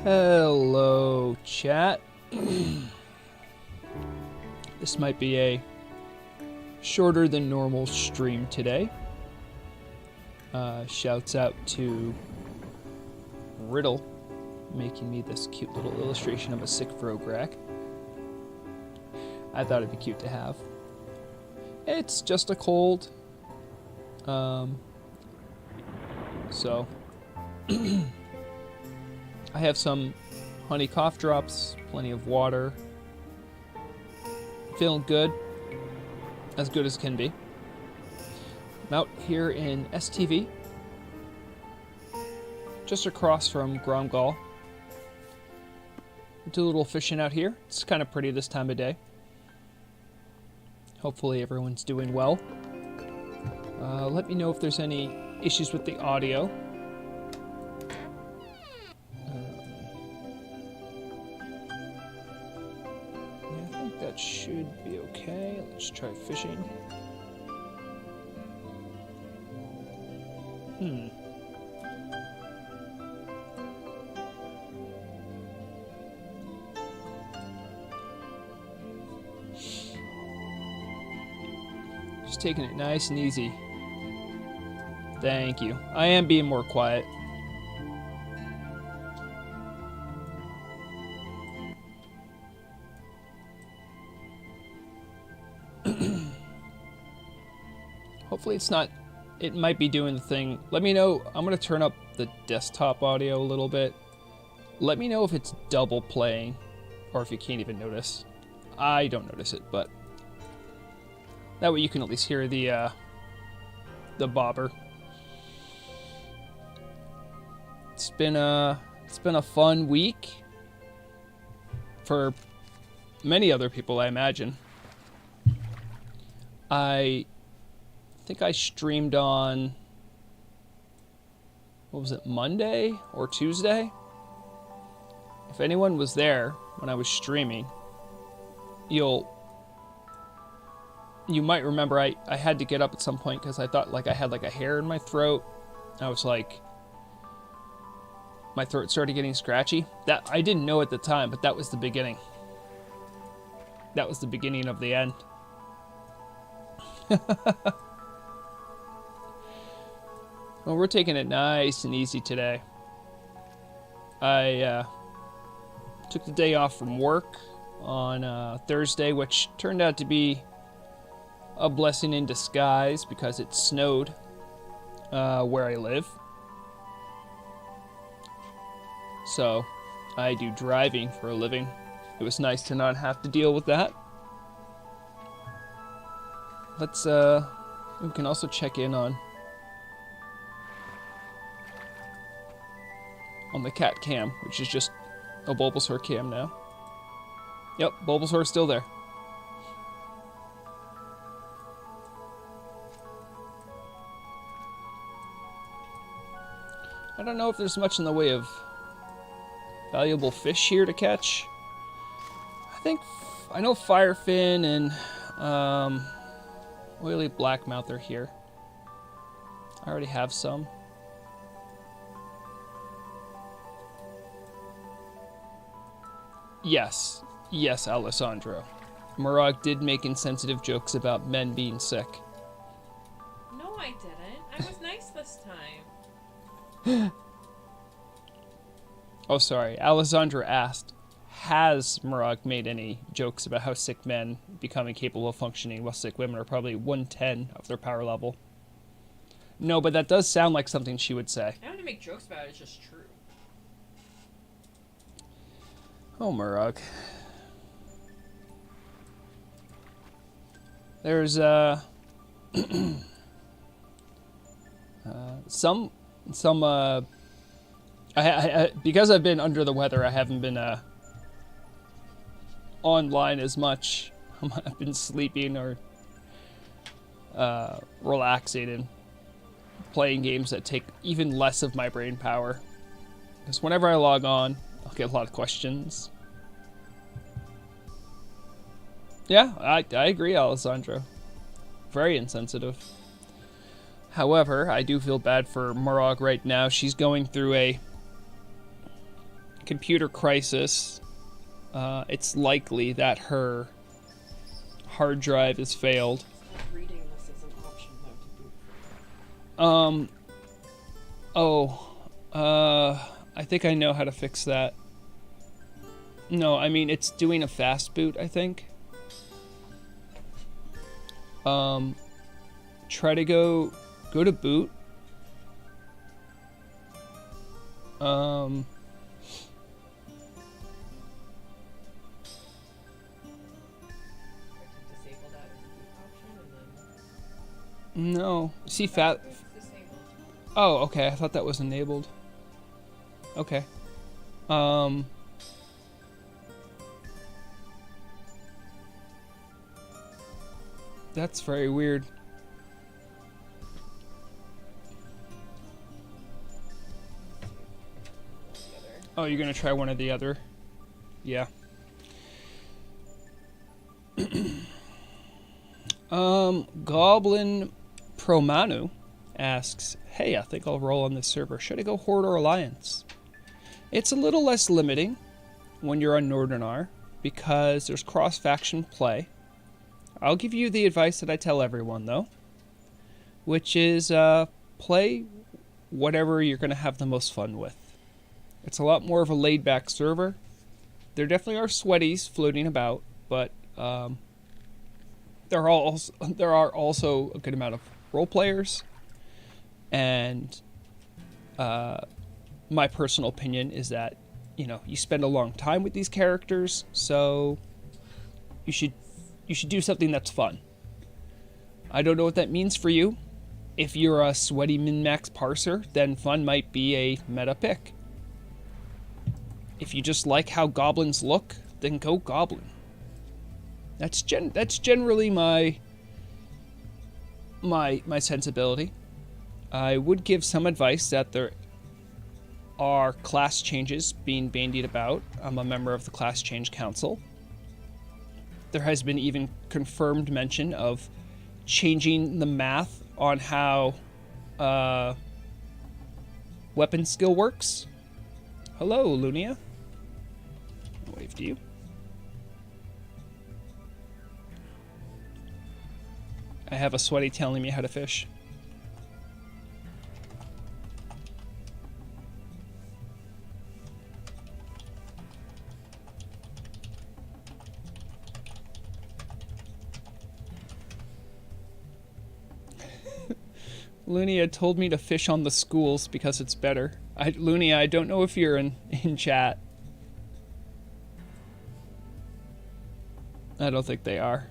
Hello, chat. This might be a shorter than normal stream today. Shouts out to Riddle, making me this cute little illustration of a sick Vrograk. I thought it'd be cute to have. It's just a cold. So I have some honey cough drops, plenty of water. Feeling good. As good as can be. I'm out here in STV. Just across from Gromgal. Do a little fishing out here. It's kind of pretty this time of day. Hopefully everyone's doing well. Let me know if there's any issues with the audio. That should be okay. Let's try fishing. Just taking it nice and easy. Thank you. I am being more quiet. Hopefully it's not, it might be doing the thing. Let me know. I'm going to turn up the desktop audio a little bit. Let me know if it's double playing or if you can't even notice. I don't notice it, but that way you can at least hear the bobber. It's been a fun week for many other people, I imagine. I think I streamed on, what was it, Monday or Tuesday? If anyone was there when I was streaming, you might remember I had to get up at some point because I thought like I had like a hair in my throat. I was like, my throat started getting scratchy. That I didn't know at the time, but that was the beginning. That was the beginning of the end. Well, we're taking it nice and easy today. I took the day off from work on Thursday, which turned out to be a blessing in disguise because it snowed where I live. So I do driving for a living. It was nice to not have to deal with that. Let's we can also check in on the cat cam, which is just a Bulbasaur cam now. Yep, Bulbasaur's still there. I don't know if there's much in the way of valuable fish here to catch. I know Firefin and oily blackmouth are here. I already have some. Yes, Alessandro. Murag did make insensitive jokes about men being sick. No, I didn't. I was nice this time. Oh, sorry. Alessandro asked, has Murag made any jokes about how sick men become incapable of functioning while sick women are probably 1/10 of their power level? No, but that does sound like something she would say. I don't want to make jokes about it, it's just true. Oh, Murag. There's some I because I've been under the weather, I haven't been online as much. I've been sleeping or relaxing and playing games that take even less of my brain power. Because whenever I log on, I'll get a lot of questions. Yeah, I agree, Alessandro. Very insensitive. However, I do feel bad for Murag right now. She's going through a computer crisis. It's likely that her hard drive has failed. Stop reading this as an option though to boot. I think I know how to fix that. No, I mean, it's doing a fast boot, I think. Try to go to boot. Disable that as a boot option and then No. See, fat. it's disabled. Oh, okay. I thought that was enabled. Okay. That's very weird. The other. Oh, you're gonna try one or the other? Yeah. Goblin Promanu asks, hey, I think I'll roll on this server. Should I go Horde or Alliance? It's a little less limiting when you're on Northernar because there's cross-faction play. I'll give you the advice that I tell everyone, though, which is play whatever you're going to have the most fun with. It's a lot more of a laid-back server. There definitely are sweaties floating about, but there are also a good amount of role players, and my personal opinion is that you spend a long time with these characters, so you should do something that's fun. I don't know what that means for you. If you're a sweaty min-max parser, then fun might be a meta pick. If you just like how goblins look, then go goblin. That's generally my sensibility. I would give some advice that there are class changes being bandied about. I'm a member of the Class Change Council. There has been even confirmed mention of changing the math on how weapon skill works. Hello, Lunia. Wave to you. I have a sweaty telling me how to fish. Lunia told me to fish on the schools because it's better. Lunia, I don't know if you're in chat. I don't think they are.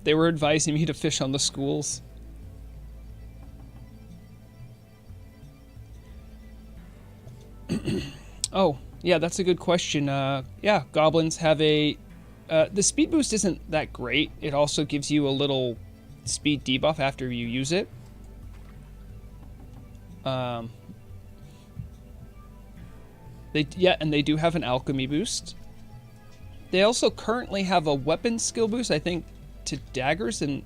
They were advising me to fish on the schools. Oh, yeah, that's a good question. Yeah, goblins have a... the speed boost isn't that great. It also gives you a little speed debuff after you use it. They do have an alchemy boost. They also currently have a weapon skill boost, I think, to daggers and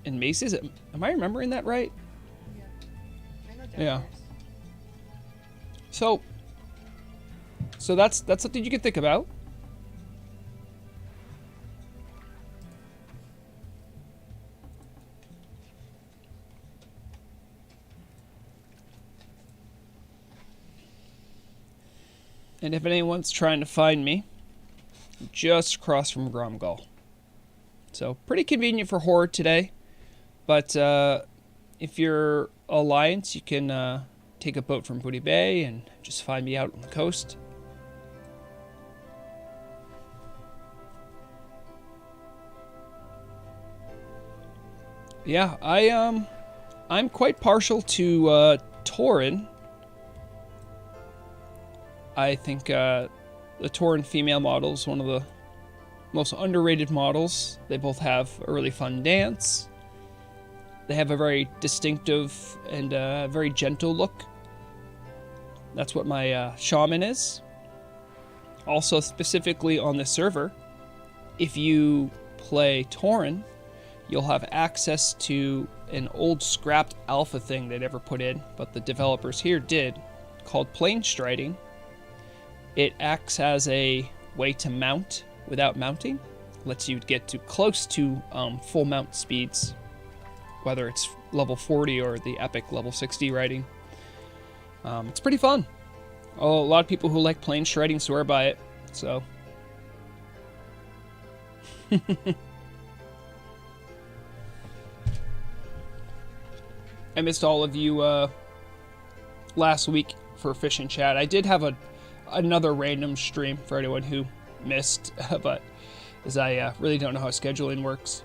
maces. Am I remembering that right? Yeah. I know daggers. Yeah. So that's something you can think about. And if anyone's trying to find me, I'm just across from Gromgall. So pretty convenient for Horde today. But if you're Alliance, you can take a boat from Booty Bay and just find me out on the coast. Yeah, I'm quite partial to Torin. I think the Torin female model is one of the most underrated models. They both have a really fun dance. They have a very distinctive and very gentle look. That's what my shaman is. Also, specifically on this server, if you play Torin, you'll have access to an old scrapped alpha thing they never put in, but the developers here did, called plane striding. It acts as a way to mount without mounting. Lets you get to close to full mount speeds, whether it's level 40 or the Epic level 60 riding. It's pretty fun. A lot of people who like plane shredding swear by it, so... I missed all of you last week for Fish and Chat. I did have another random stream for anyone who missed, but as I really don't know how scheduling works.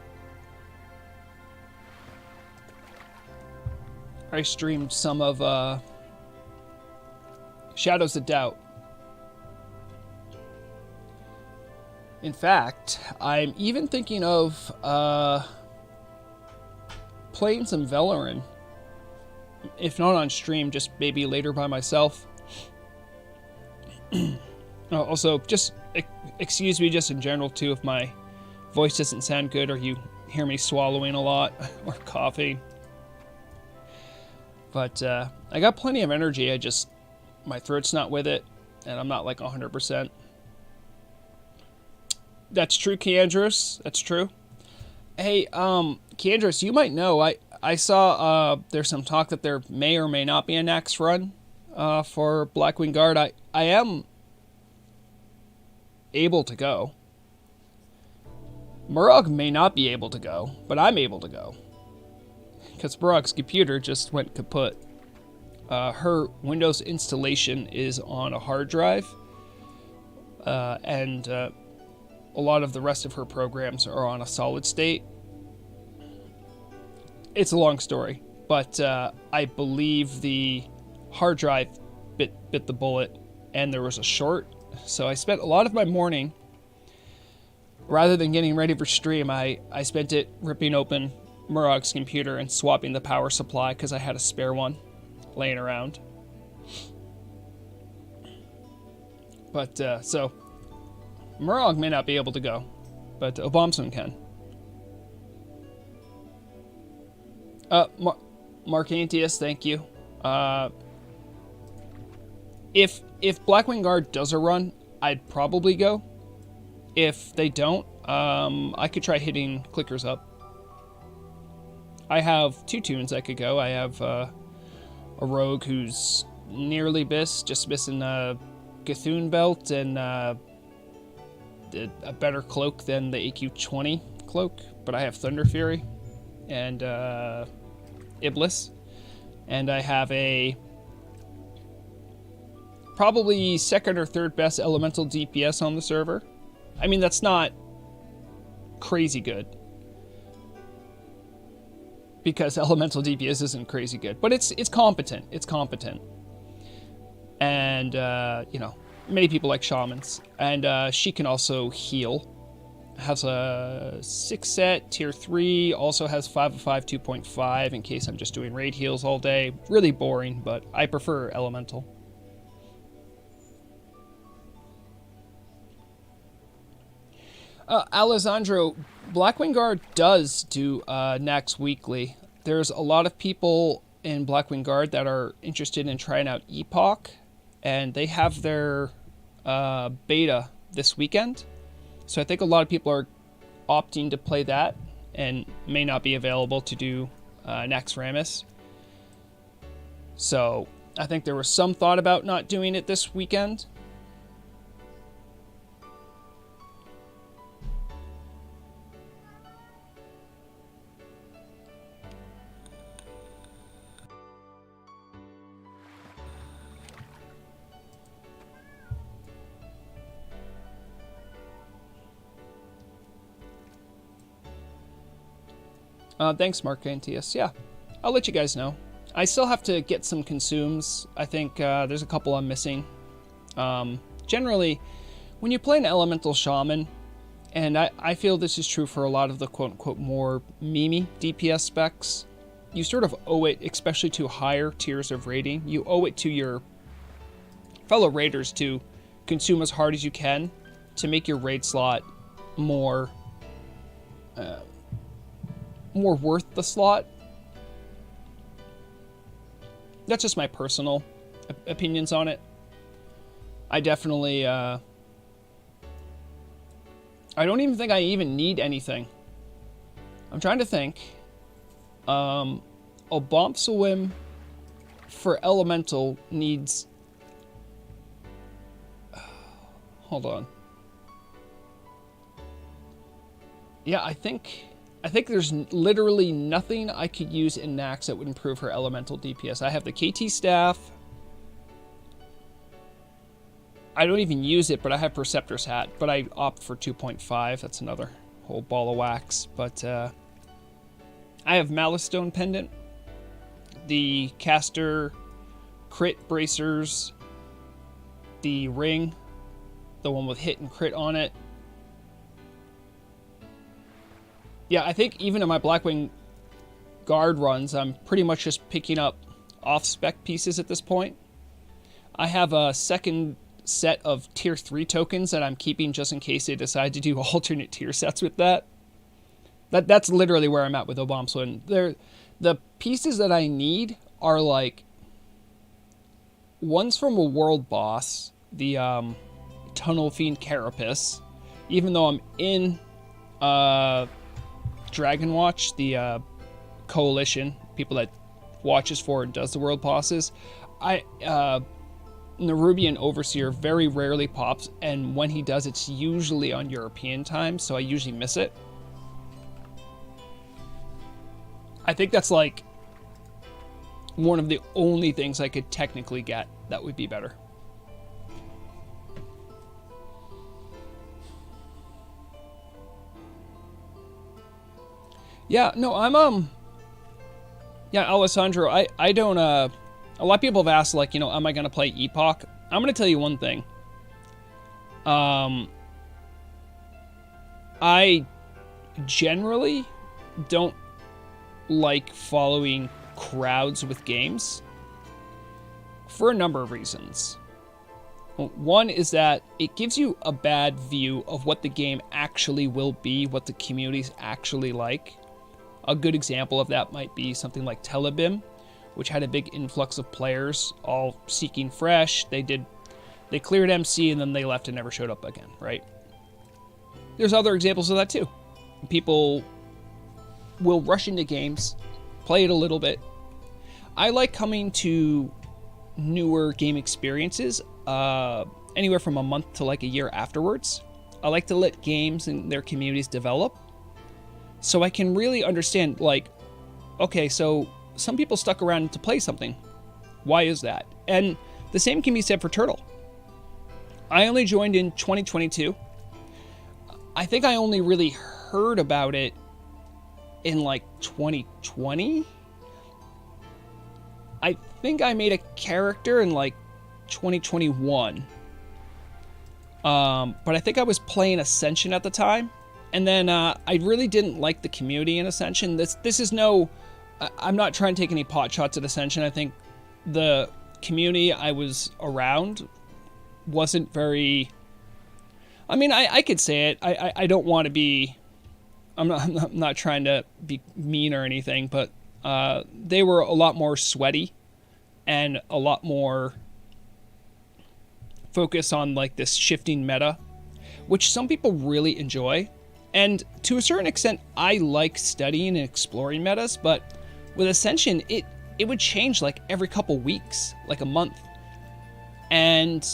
I streamed some of Shadows of Doubt. In fact, I'm even thinking of playing some Valorant. If not on stream, just maybe later by myself. Also, just excuse me just in general too if my voice doesn't sound good or you hear me swallowing a lot or coughing. But I got plenty of energy, my throat's not with it, and I'm not like 100%. That's true, Keandros. That's true. Hey, Keandros, you might know, I saw there's some talk that there may or may not be a next run for BlackWiard Guard. I am able to go. Murog may not be able to go, but I'm able to go. Because Murog's computer just went kaput. Her Windows installation is on a hard drive, and a lot of the rest of her programs are on a solid state. It's a long story, but I believe the hard drive bit the bullet, and there was a short. So I spent a lot of my morning, rather than getting ready for stream, I spent it ripping open Murog's computer and swapping the power supply because I had a spare one laying around. But, so, Murog may not be able to go, but Obamson can. Mark Antius, thank you. If BlackWiard Guard does a run, I'd probably go. If they don't, I could try hitting clickers up. I have 2 tunes I could go. I have a rogue who's nearly just missing a G'thun belt and a better cloak than the AQ20 cloak, but I have Thunder Fury and Iblis, and I have a probably second or third best elemental DPS on the server. I mean, that's not crazy good, because elemental DPS isn't crazy good, but it's competent. It's competent. And, you know, many people like shamans. And she can also heal. Has a 6 set, tier 3, also has 5 of 5, 2.5 in case I'm just doing raid heals all day. Really boring, but I prefer elemental. Alessandro, BlackWiard Guard does do Nax weekly. There's a lot of people in BlackWiard Guard that are interested in trying out Epoch, and they have their beta this weekend. So I think a lot of people are opting to play that and may not be available to do Nax Ramus. So I think there was some thought about not doing it this weekend. Thanks, Mark Antius. Yeah, I'll let you guys know. I still have to get some consumes. I think there's a couple I'm missing. Generally, when you play an elemental shaman, and I feel this is true for a lot of the quote-unquote more memey DPS specs, you sort of owe it, especially to higher tiers of raiding, you owe it to your fellow raiders to consume as hard as you can to make your raid slot more worth the slot. That's just my personal opinions on it. I definitely, I don't even think I even need anything. I'm trying to think. A Bomb Swim for Elemental needs... Hold on. Yeah, I think there's literally nothing I could use in Nax that would improve her Elemental DPS. I have the KT Staff. I don't even use it, but I have Perceptor's Hat. But I opt for 2.5. That's another whole ball of wax. But I have Malice Stone Pendant, the Caster Crit Bracers, the Ring, the one with hit and crit on it. Yeah, I think even in my Blackwing Guard runs, I'm pretty much just picking up off-spec pieces at this point. I have a second set of tier 3 tokens that I'm keeping just in case they decide to do alternate tier sets with that. That's literally where I'm at with Obamswin. The pieces that I need are like... One's from a world boss, the Tunnel Fiend Carapace. Even though I'm in Dragon Watch, the coalition, people that watches for and does the world bosses, Nerubian Overseer very rarely pops, and when he does, it's usually on European time, so I usually miss it. I think that's like one of the only things I could technically get that would be better. Yeah, no, I'm, yeah, Alessandro, I don't, a lot of people have asked, like, you know, am I going to play Epoch? I'm going to tell you one thing. I generally don't like following crowds with games for a number of reasons. One is that it gives you a bad view of what the game actually will be, what the community's actually like. A good example of that might be something like Telebim, which had a big influx of players all seeking fresh. They cleared MC and then they left and never showed up again, right? There's other examples of that too. People will rush into games, play it a little bit. I like coming to newer game experiences anywhere from a month to like a year afterwards. I like to let games and their communities develop so I can really understand, like, okay, so some people stuck around to play something. Why is that? And the same can be said for Turtle. I only joined in 2022. I think I only really heard about it in like 2020. I think I made a character in like 2021. But I think I was playing Ascension at the time. And then I really didn't like the community in Ascension. This is no... I'm not trying to take any pot shots at Ascension. I think the community I was around wasn't very... I mean, I could say it. I don't want to be... I'm not trying to be mean or anything, but they were a lot more sweaty and a lot more focused on like this shifting meta, which some people really enjoy. And to a certain extent, I like studying and exploring metas, but with Ascension, it would change like every couple weeks, like a month. And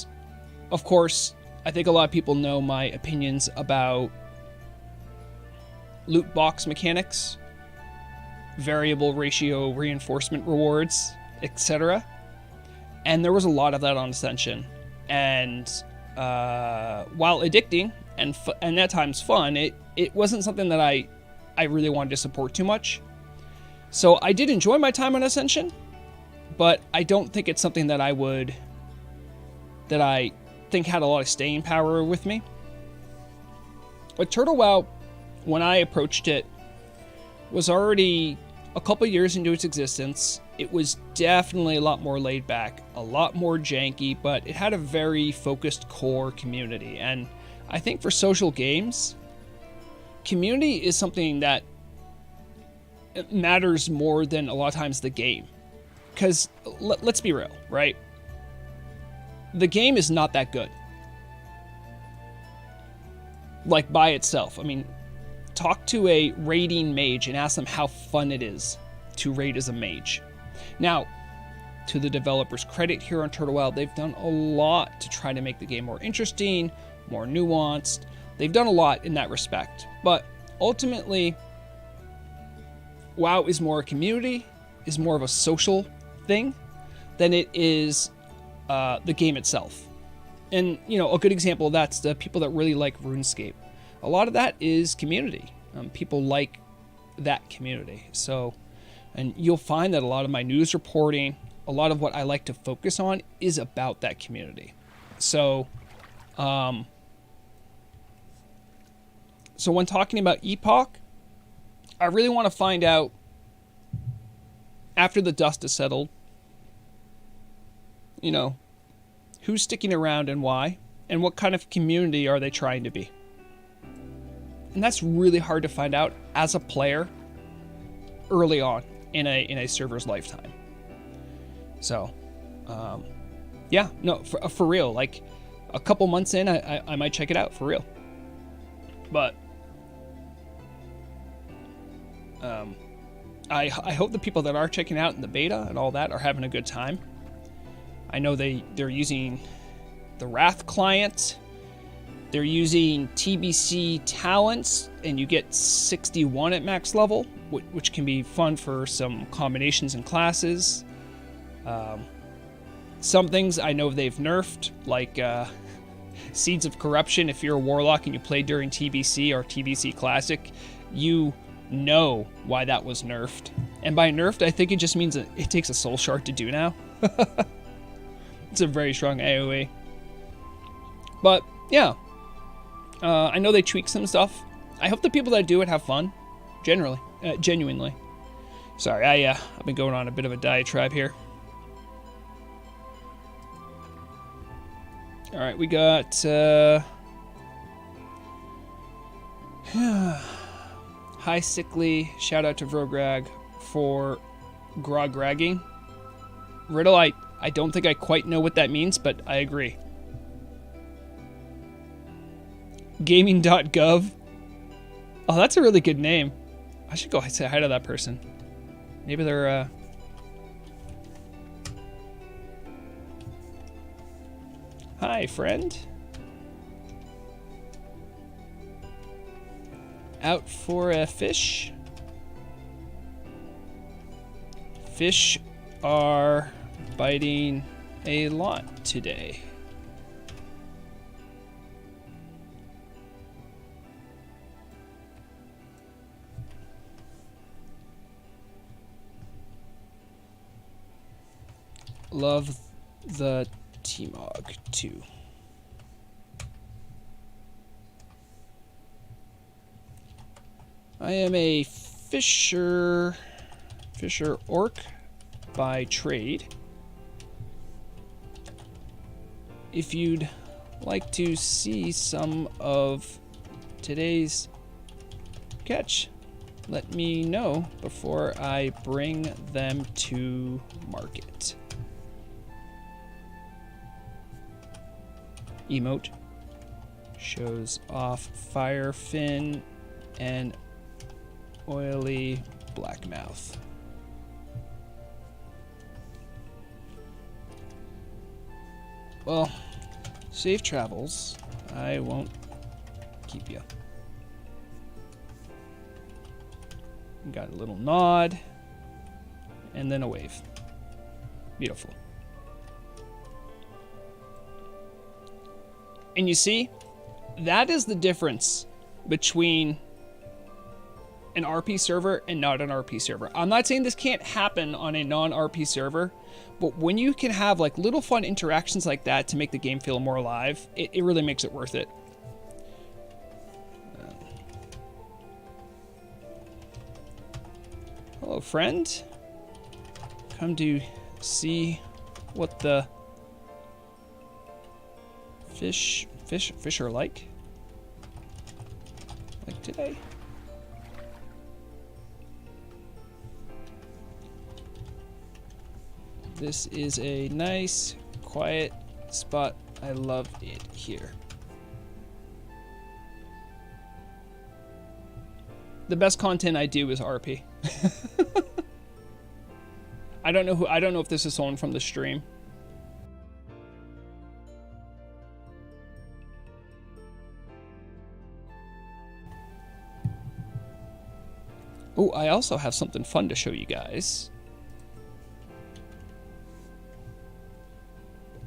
of course, I think a lot of people know my opinions about loot box mechanics, variable ratio reinforcement rewards, etc. And there was a lot of that on Ascension. And while addicting and at times fun, it wasn't something that I really wanted to support too much. So I did enjoy my time on Ascension, but I don't think it's something that I think had a lot of staying power with me. But Turtle WoW, when I approached it, was already a couple years into its existence. It was definitely a lot more laid back, a lot more janky, but it had a very focused core community. And I think for social games, community is something that matters more than a lot of times the game. Because let's be real, right? the game is not that good. Like, by itself. I mean, talk to a raiding mage and ask them how fun it is to raid as a mage. Now, to the developers' credit here on Turtle Wild, they've done a lot to try to make the game more interesting, more nuanced. They've done a lot in that respect. But ultimately, WoW is more a community, is more of a social thing than it is the game itself. And, you know, a good example of that's the people that really like RuneScape. A lot of that is community. People like that community. So, and you'll find that a lot of my news reporting, a lot of what I like to focus on is about that community. So, so when talking about Epoch, I really want to find out, after the dust is settled, you know, who's sticking around and why, and what kind of community are they trying to be. And that's really hard to find out as a player early on in a server's lifetime. So, yeah, no, for real, like a couple months in, I might check it out for real. But I hope the people that are checking out in the beta and all that are having a good time. I know they're using the Wrath client. They're using TBC talents, and you get 61 at max level, which can be fun for some combinations and classes. Some things I know they've nerfed, like Seeds of Corruption. If you're a warlock and you play during TBC or TBC Classic, you know why that was nerfed. And by nerfed, I think it just means that it takes a soul shard to do now. It's a very strong AoE. But yeah, I know they tweak some stuff. I hope the people that do it have fun, genuinely. Sorry, I've been going on a bit of a diatribe here. All right, we got Hi Sickly. Shout out to Vrograg for grog-ragging. Riddle, I don't think I quite know what that means, but I agree. Gaming.gov. Oh, that's a really good name. I should go say hi to that person. Maybe they're Hi, friend. Out for a fish? Fish are biting a lot today. Love the T-Mog too. I am a fisher orc by trade. If you'd like to see some of today's catch, let me know before I bring them to market. Emote shows off fire fin and oily black mouth. Well, safe travels. I won't keep you. Got a little nod and then a wave. Beautiful. And you see, that is the difference between an RP server and not an RP server. I'm not saying this can't happen on a non-RP server, but when you can have like little fun interactions like that to make the game feel more alive, it really makes it worth it. Hello, friend. Come to see what the fish are like today. This is a nice, quiet spot. I love it here. The best content I do is RP. I don't know if this is someone from the stream. Oh, I also have something fun to show you guys.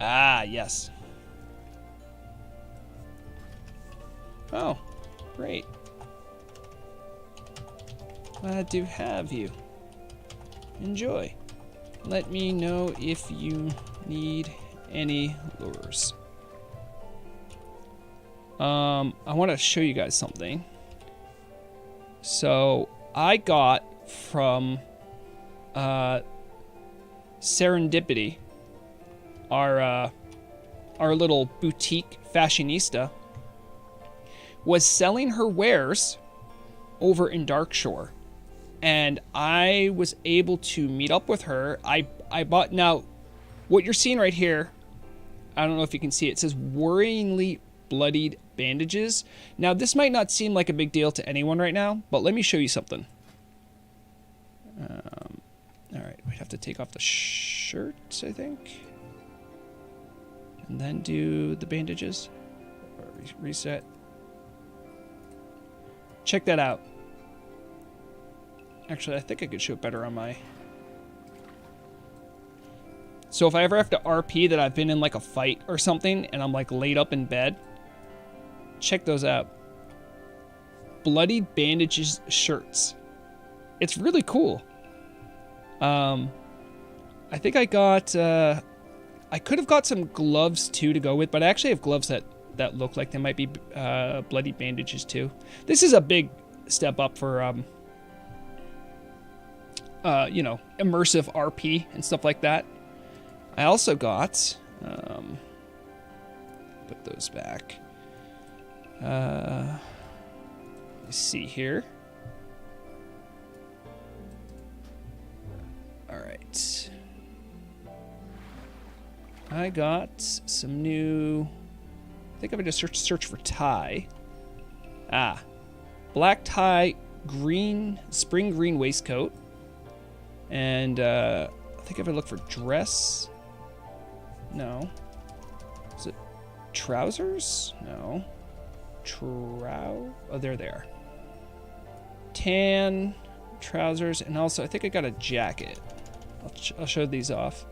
Ah, yes. Oh, great. Glad to have you. Enjoy. Let me know if you need any lures. I want to show you guys something. So I got from Serendipity, our little boutique fashionista, was selling her wares over in Darkshore. And I was able to meet up with her. I bought, now, what you're seeing right here, I don't know if you can see it, it says worryingly bloodied bandages. Now, this might not seem like a big deal to anyone right now, but let me show you something. All right, we'd have to take off the shirt, I think. And then do the bandages. Or reset. Check that out. Actually, I think I could show it better on my... So if I ever have to RP that I've been in like a fight or something and I'm like laid up in bed, check those out. Bloodied bandages shirts. It's really cool. I think I got... I could have got some gloves too to go with, but I actually have gloves that look like they might be bloody bandages too. This is a big step up for... you know, immersive RP and stuff like that. I also got, put those back. Let's see here. All right. I got some new, I think I'm going to search for tie. Ah, black tie, green, spring green waistcoat. And I think if I look for dress, no. Is it trousers? No. Oh, there they are. Tan trousers, and also I think I got a jacket. I'll show these off.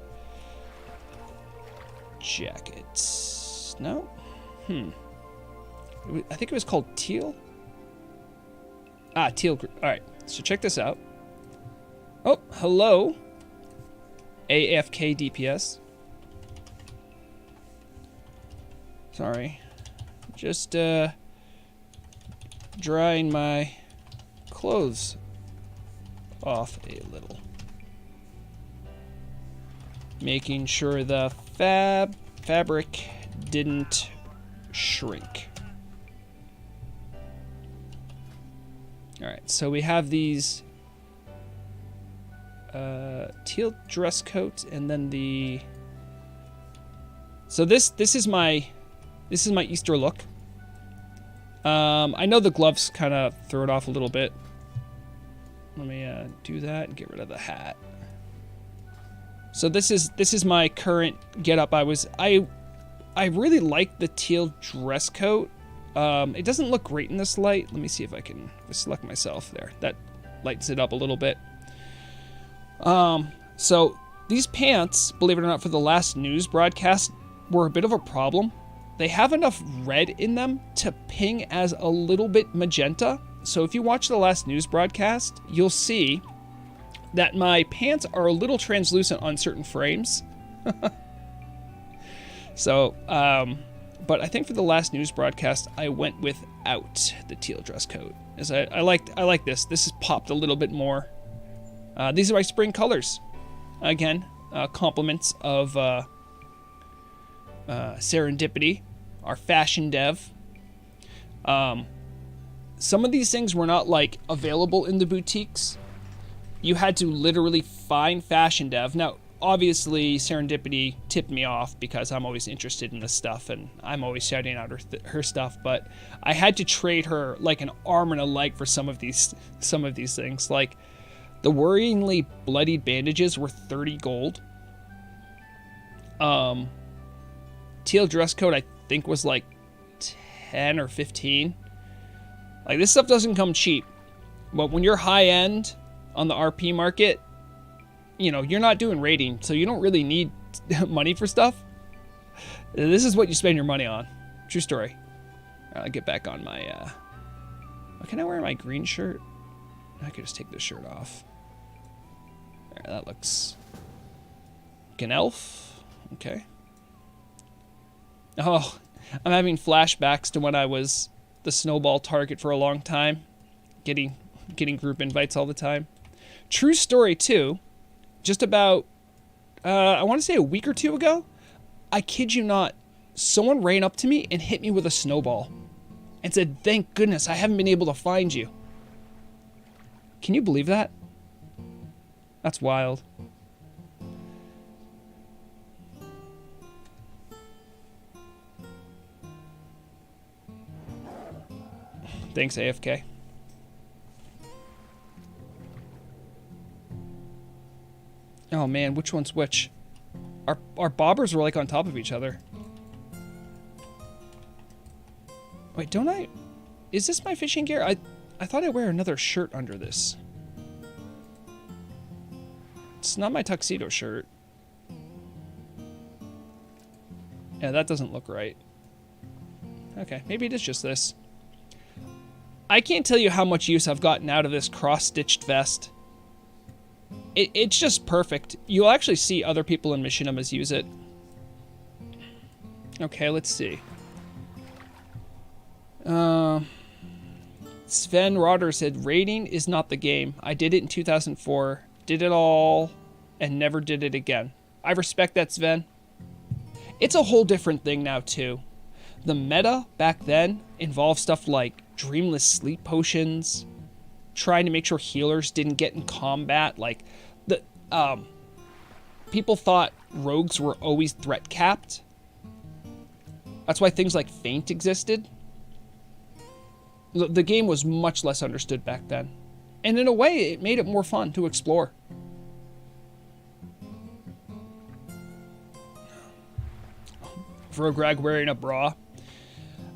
Jacket. No. I think it was called teal. Ah, teal. All right. So check this out. Oh, hello, AFK DPS. Sorry, just drying my clothes off a little. Making sure the fabric didn't shrink. All right, so we have these teal dress coat, and then the... So this is my Easter look. I know the gloves kind of throw it off a little bit. Let me do that and get rid of the hat. So this is my current getup. I really like the teal dress coat. It doesn't look great in this light. Let me see if I can select myself there. That lightens it up a little bit. So these pants, believe it or not, for the last news broadcast were a bit of a problem. They have enough red in them to ping as a little bit magenta. So if you watch the last news broadcast, you'll see that my pants are a little translucent on certain frames. So, but I think for the last news broadcast, I went without the teal dress coat, as I like this. This has popped a little bit more. These are my spring colors. Again, compliments of Serendipity, our fashion dev. Some of these things were not like available in the boutiques. You had to literally find fashion dev. Now, obviously serendipity tipped me off because I'm always interested in this stuff and I'm always shouting out her stuff, but I had to trade her like an arm and a leg for some of these things. Like the worryingly bloodied bandages were 30 gold. Teal dress coat I think was like 10 or 15. Like this stuff doesn't come cheap. But when you're high end on the RP market, you know, you're not doing raiding, so you don't really need money for stuff. This is what you spend your money on. True story. I'll get back on my, can I wear my green shirt? I could just take this shirt off. Alright, that looks like an elf. Okay. Oh, I'm having flashbacks to when I was the snowball target for a long time. Getting group invites all the time. True story, too. Just about, I want to say a week or two ago, I kid you not, someone ran up to me and hit me with a snowball and said, "Thank goodness I haven't been able to find you." Can you believe that? That's wild. Thanks, AFK. Oh man, which one's which? Our bobbers were like on top of each other. Wait, don't I? Is this my fishing gear? I thought I'd wear another shirt under this. It's not my tuxedo shirt. Yeah, that doesn't look right. Okay, maybe it is just this. I can't tell you how much use I've gotten out of this cross-stitched vest. It's just perfect. You'll actually see other people in machinimas use it. Okay, let's see. Sven Rotter said, "Raiding is not the game. I did it in 2004. Did it all and never did it again." I respect that, Sven. It's a whole different thing now, too. The meta back then involved stuff like dreamless sleep potions, trying to make sure healers didn't get in combat. Like, people thought rogues were always threat capped. That's why things like Feint existed. The game was much less understood back then. And in a way, it made it more fun to explore. Vrograg wearing a bra.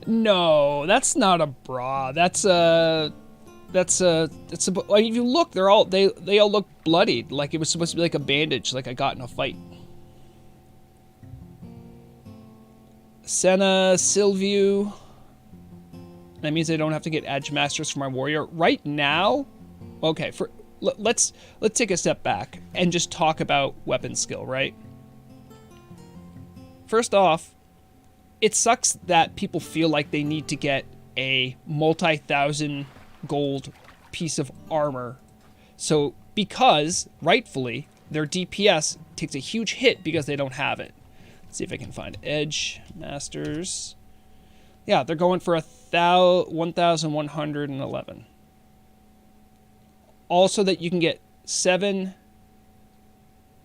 No, that's not a bra. That's a. If you look, they all look bloodied. Like it was supposed to be like a bandage, like I got in a fight. Senna, Silvio. That means I don't have to get Edge Masters for my warrior right now. Okay, let's take a step back and just talk about weapon skill, right? First off, it sucks that people feel like they need to get a multi-thousand gold piece of armor. So, because, rightfully, their DPS takes a huge hit because they don't have it. Let's see if I can find Edge Masters. Yeah, they're going for 1,111. Also that you can get 7,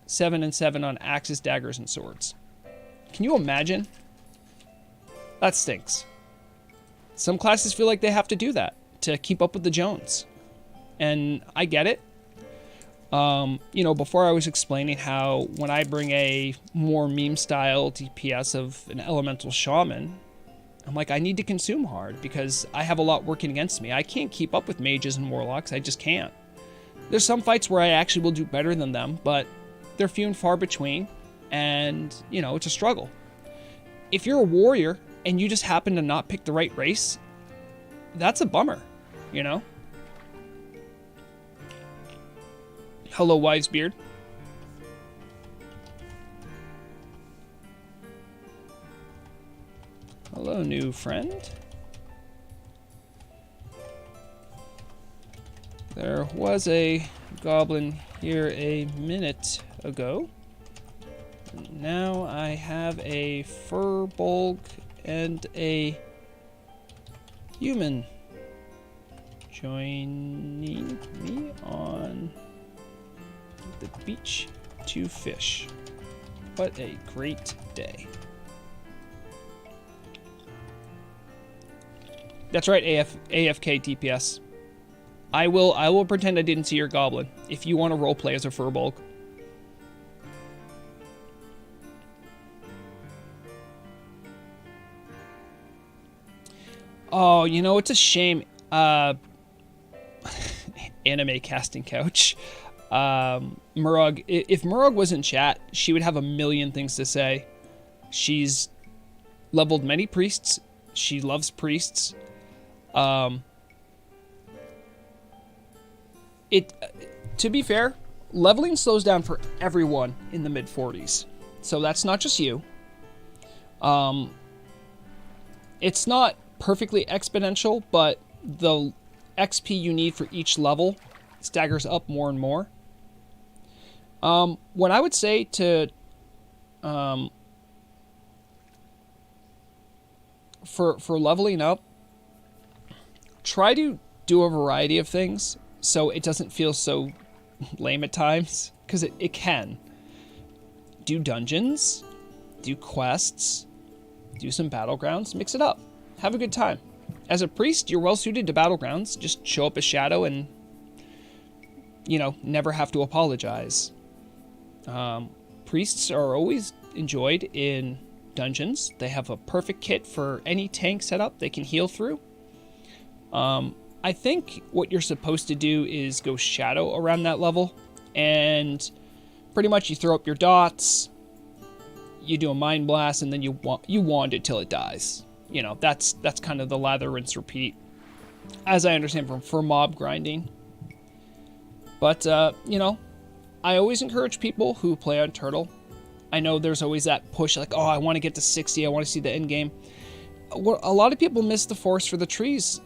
7, and 7 on axes, daggers, and swords. Can you imagine? That stinks. Some classes feel like they have to do that to keep up with the Jones. And I get it. You know, before I was explaining how when I bring a more meme style DPS of an elemental shaman, I'm like, I need to consume hard because I have a lot working against me. I can't keep up with mages and warlocks. I just can't. There's some fights where I actually will do better than them, but they're few and far between. And, you know, it's a struggle. If you're a warrior and you just happen to not pick the right race, that's a bummer, you know? Hello, Wisebeard. Hello, new friend. There was a goblin here a minute ago. Now I have a furbolg and a human joining me on the beach. to fish. What a great day. That's right, AFK DPS. I will pretend I didn't see your goblin if you want to roleplay as a furbolg. Oh, you know, it's a shame. Anime casting couch. Murug, if Murug was in chat, she would have a million things to say. She's leveled many priests. She loves priests. To be fair, leveling slows down for everyone in the mid-40s. So that's not just you. It's not perfectly exponential, but the XP you need for each level staggers up more and more. What I would say to for leveling up, try to do a variety of things so it doesn't feel so lame at times, because it can. Do dungeons, do quests, do some battlegrounds, mix it up. Have a good time. As a priest, you're well suited to battlegrounds. Just show up as Shadow and, you know, never have to apologize. Priests are always enjoyed in dungeons. They have a perfect kit for any tank setup they can heal through. I think what you're supposed to do is go Shadow around that level, and pretty much you throw up your dots, you do a Mind Blast, and then you wand it till it dies. You know, that's kind of the lather, rinse, repeat, as I understand for mob grinding. But, you know, I always encourage people who play on Turtle. I know there's always that push, like, oh, I want to get to 60, I want to see the end game. A lot of people miss the forest for the trees.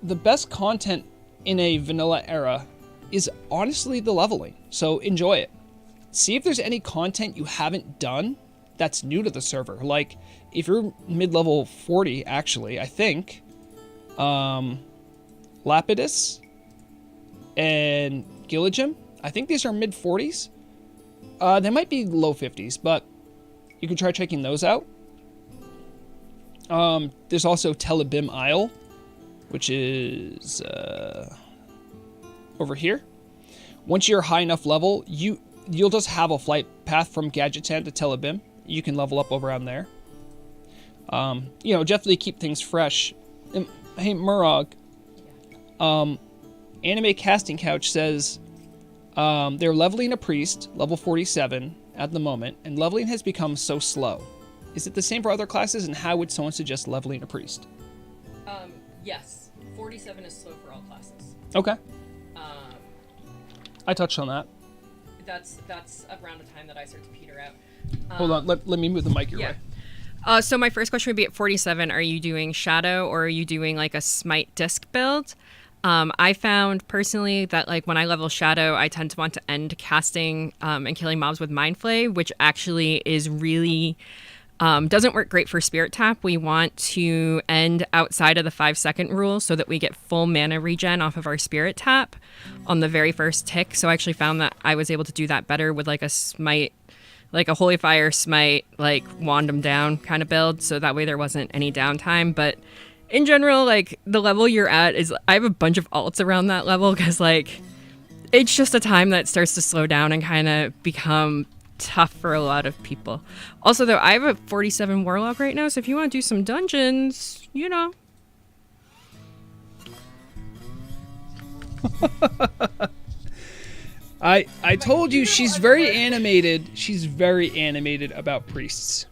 The best content in a vanilla era is honestly the leveling, so enjoy it. See if there's any content you haven't done that's new to the server. Like, if you're mid-level 40, actually, I think, Lapidus and Gilligim, I think these are mid-40s. They might be low 50s, but you can try checking those out. There's also Telebim Isle, which is over here. Once you're high enough level, you'll just have a flight path from Gadgetan to Telebim. You can level up over around there. You know, definitely keep things fresh. And, hey, Murog, Anime Casting Couch says they're leveling a priest, level 47 at the moment, and leveling has become so slow. Is it the same for other classes, and how would someone suggest leveling a priest? Yes. 47 is slow for all classes. Okay. I touched on that. That's around the time that I start to peter out. Hold on, let me move the mic your way. So my first question would be at 47, are you doing Shadow or are you doing like a Smite disc build? I found personally that like when I level Shadow, I tend to want to end casting and killing mobs with Mind Flay, which actually is really doesn't work great for Spirit Tap. We want to end outside of the 5-second rule so that we get full mana regen off of our Spirit Tap on the very first tick. So I actually found that I was able to do that better with like a Smite, like a Holy Fire Smite, like wand them down kind of build. So that way there wasn't any downtime. But in general, like the level you're at is, I have a bunch of alts around that level because like it's just a time that starts to slow down and kind of become tough for a lot of people. Also, though, I have a 47 Warlock right now, so if you want to do some dungeons, you know. I told you she's very animated. She's very animated about priests.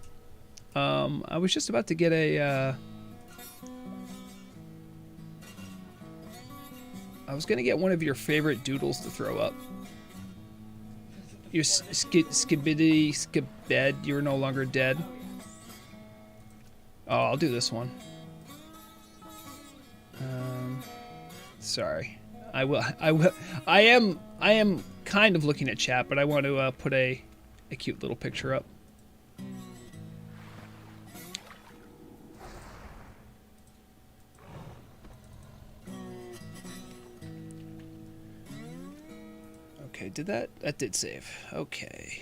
I was just about to get a I was gonna get one of your favorite doodles to throw up. Your skibidi skibed, you're no longer dead. Oh, I'll do this one. Sorry. I will. I am kind of looking at chat, but I want to put a cute little picture up. Okay, that did save. Okay.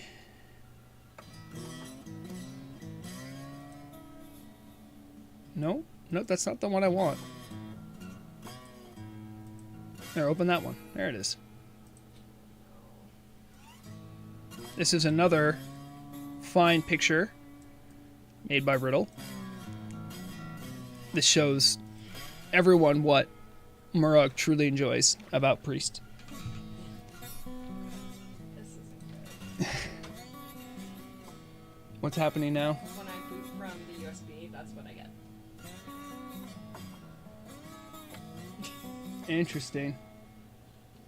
No, that's not the one I want. There, open that one. There it is. This is another fine picture made by Riddle. This shows everyone what Murag truly enjoys about Priest. This isn't good. What's happening now? When I boot from the USB, that's what I get. Interesting.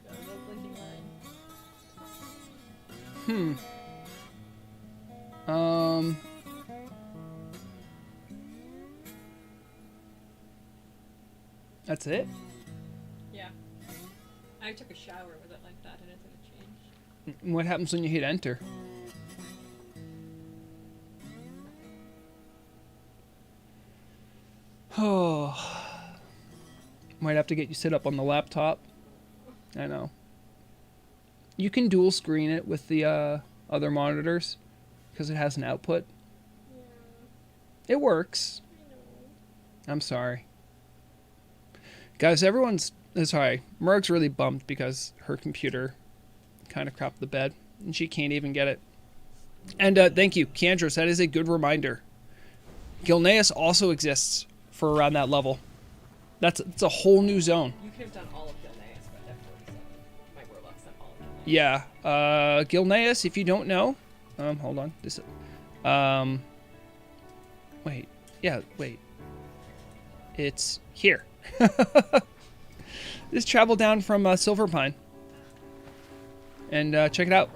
Got a little blinking line. That's it? Yeah. I took a shower with it like that and it didn't change. What happens when you hit enter? Oh. Might have to get you set up on the laptop. I know. You can dual screen it with the other monitors because it has an output. Yeah. It works. I know. I'm sorry. Guys, sorry. Murg's really bummed because her computer kind of crapped the bed and she can't even get it. And thank you, Kandros. That is a good reminder. Gilneas also exists for around that level. It's a whole new zone. You could have done all of Gilneas, but F47. My Warlock's done all of Gilneas. Yeah. Gilneas, if you don't know. Hold on. Wait. Yeah, wait. It's here. Just travel down from Silverpine. And check it out.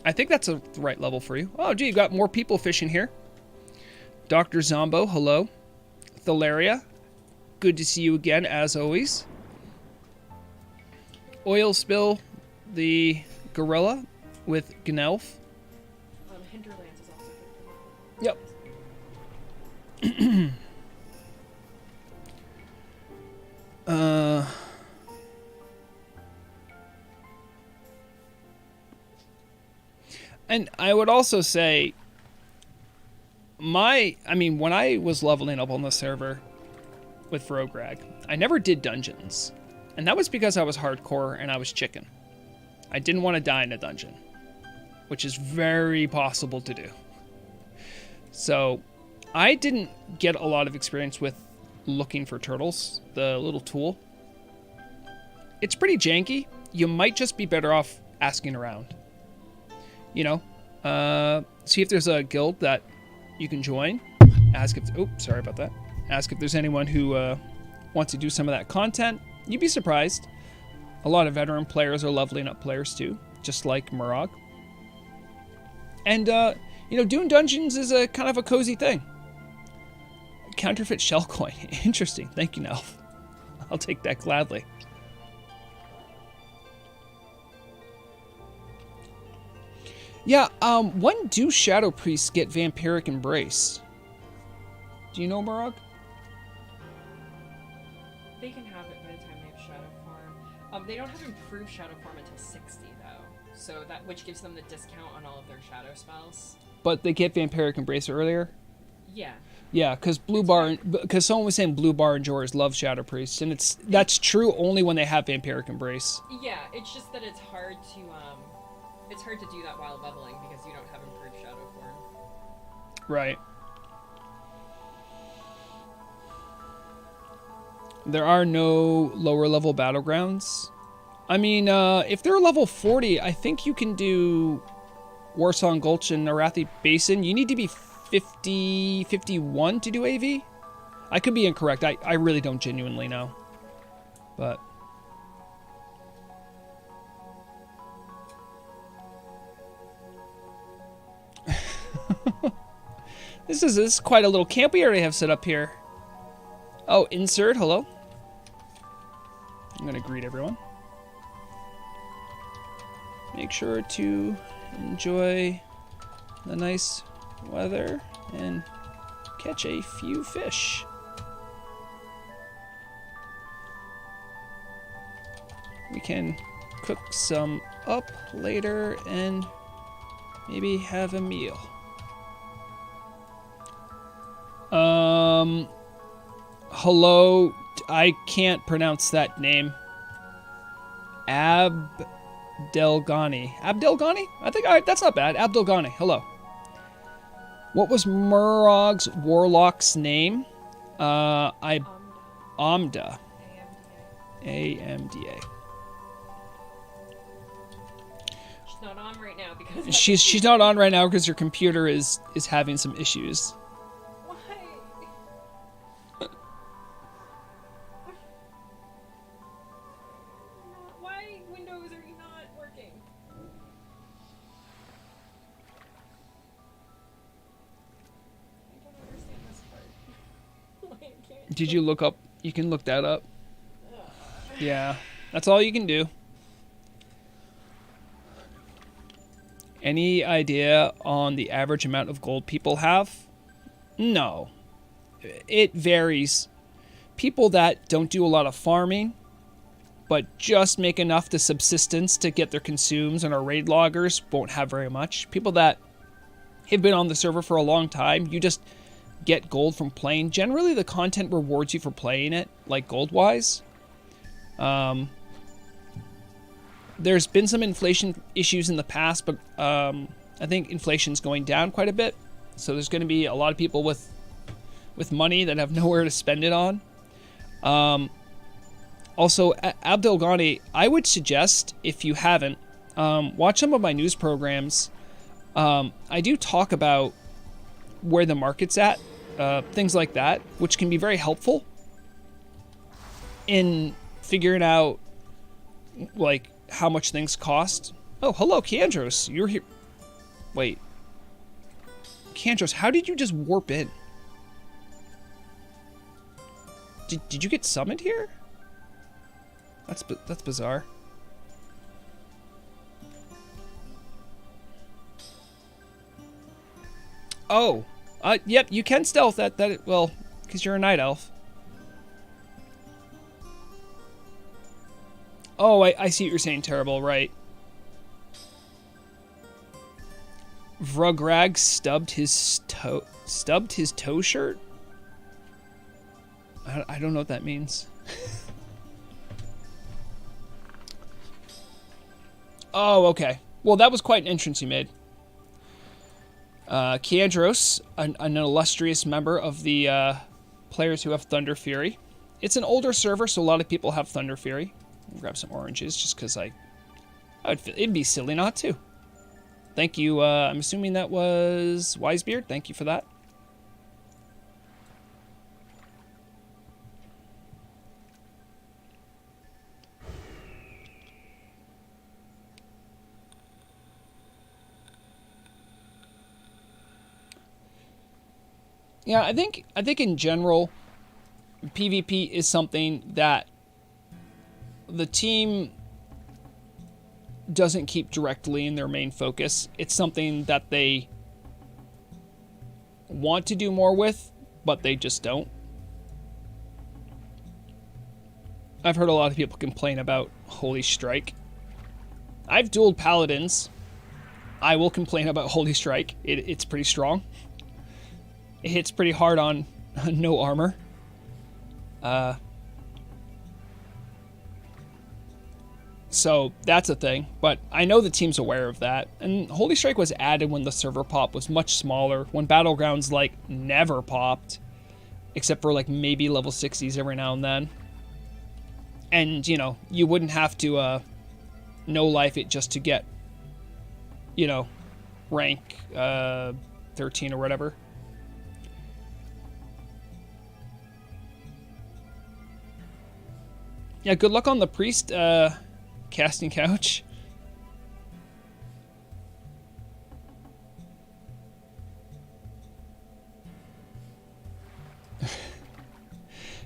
I think that's the right level for you. Oh, gee, you got more people fishing here. Dr. Zombo, hello. Thalaria, good to see you again, as always. Oil Spill, the gorilla with Gnelf. Hinterlands is also good for Yep. And I would also say, when I was leveling up on the server with Vrograg, I never did dungeons. And that was because I was hardcore and I was chicken. I didn't want to die in a dungeon, which is very possible to do. So I didn't get a lot of experience with looking for turtles, the little tool. It's pretty janky. You might just be better off asking around. You know, see if there's a guild that you can join. Ask if there's anyone who wants to do some of that content. You'd be surprised. A lot of veteran players are leveling up players too, just like Murag. And doing dungeons is a kind of a cozy thing. Counterfeit shell coin, interesting. Thank you, Nelf. I'll take that gladly. Yeah, when do Shadow Priests get Vampiric Embrace? Do you know, Murag? They can have it by the time they have Shadow Form. They don't have improved Shadow Form until 60 though, which gives them the discount on all of their Shadow spells. But they get Vampiric Embrace earlier? Yeah. Yeah, because someone was saying Blue Bar and Jors love Shadow Priests, and that's true only when they have Vampiric Embrace. Yeah, it's just that it's hard to do that while leveling because you don't have improved Shadow Form. Right. There are no lower level battlegrounds. I mean, if they're level 40, I think you can do Warsong Gulch and Arathi Basin. You need to be 51 to do AV? I could be incorrect. I really don't genuinely know. But this is quite a little camp we already have set up here. Oh, insert, hello. I'm gonna greet everyone. Make sure to enjoy the nice weather and catch a few fish. We can cook some up later and maybe have a meal. Hello, I can't pronounce that name. Abdelghani. Abdelghani? I think, alright, that's not bad. Abdelghani, hello. What was Murog's warlock's name? Amda. AMDA. She's not on right now because She's not on right now because her computer is having some issues. Why? Why Windows are you not working? I don't understand this part. Why I can't. Did you look up? You can look that up. Yeah, that's all you can do. Any idea on the average amount of gold people have? No. It varies. People that don't do a lot of farming, but just make enough to subsistence to get their consumes and are raid loggers won't have very much. People that have been on the server for a long time, you just get gold from playing. Generally, the content rewards you for playing it, like gold-wise. There's been some inflation issues in the past, but I think inflation's going down quite a bit. So there's going to be a lot of people with money that have nowhere to spend it on. Also, Abdelghani, I would suggest, if you haven't, watch some of my news programs. I do talk about where the market's at, things like that, which can be very helpful in figuring out, like, how much things cost. Oh, hello, Kandros. You're here. Wait. Kandros, how did you just warp in? Did you get summoned here? That's bizarre. Oh. Yep, you can stealth that well, because you're a night elf. Oh, I see what you're saying, terrible, right. Vrugrag stubbed his toe shirt? I don't know what that means. Oh, okay. Well, that was quite an entrance you made. Kandros, an illustrious member of the players who have Thunder Fury. It's an older server, so a lot of people have Thunder Fury. I'll grab some oranges just because it'd be silly not to. Thank you. I'm assuming that was Wisebeard. Thank you for that. Yeah, I think in general, PvP is something that the team doesn't keep directly in their main focus. It's something that they want to do more with, but they just don't. I've heard a lot of people complain about Holy Strike. I've dueled Paladins. I will complain about Holy Strike. It's pretty strong. It hits pretty hard on no armor. So that's a thing, but I know the team's aware of that. And Holy Strike was added when the server pop was much smaller, when Battlegrounds like never popped, except for like maybe level 60s every now and then. And, you know, you wouldn't have to no life it just to get, you know, rank 13 or whatever. Yeah, good luck on the priest casting couch.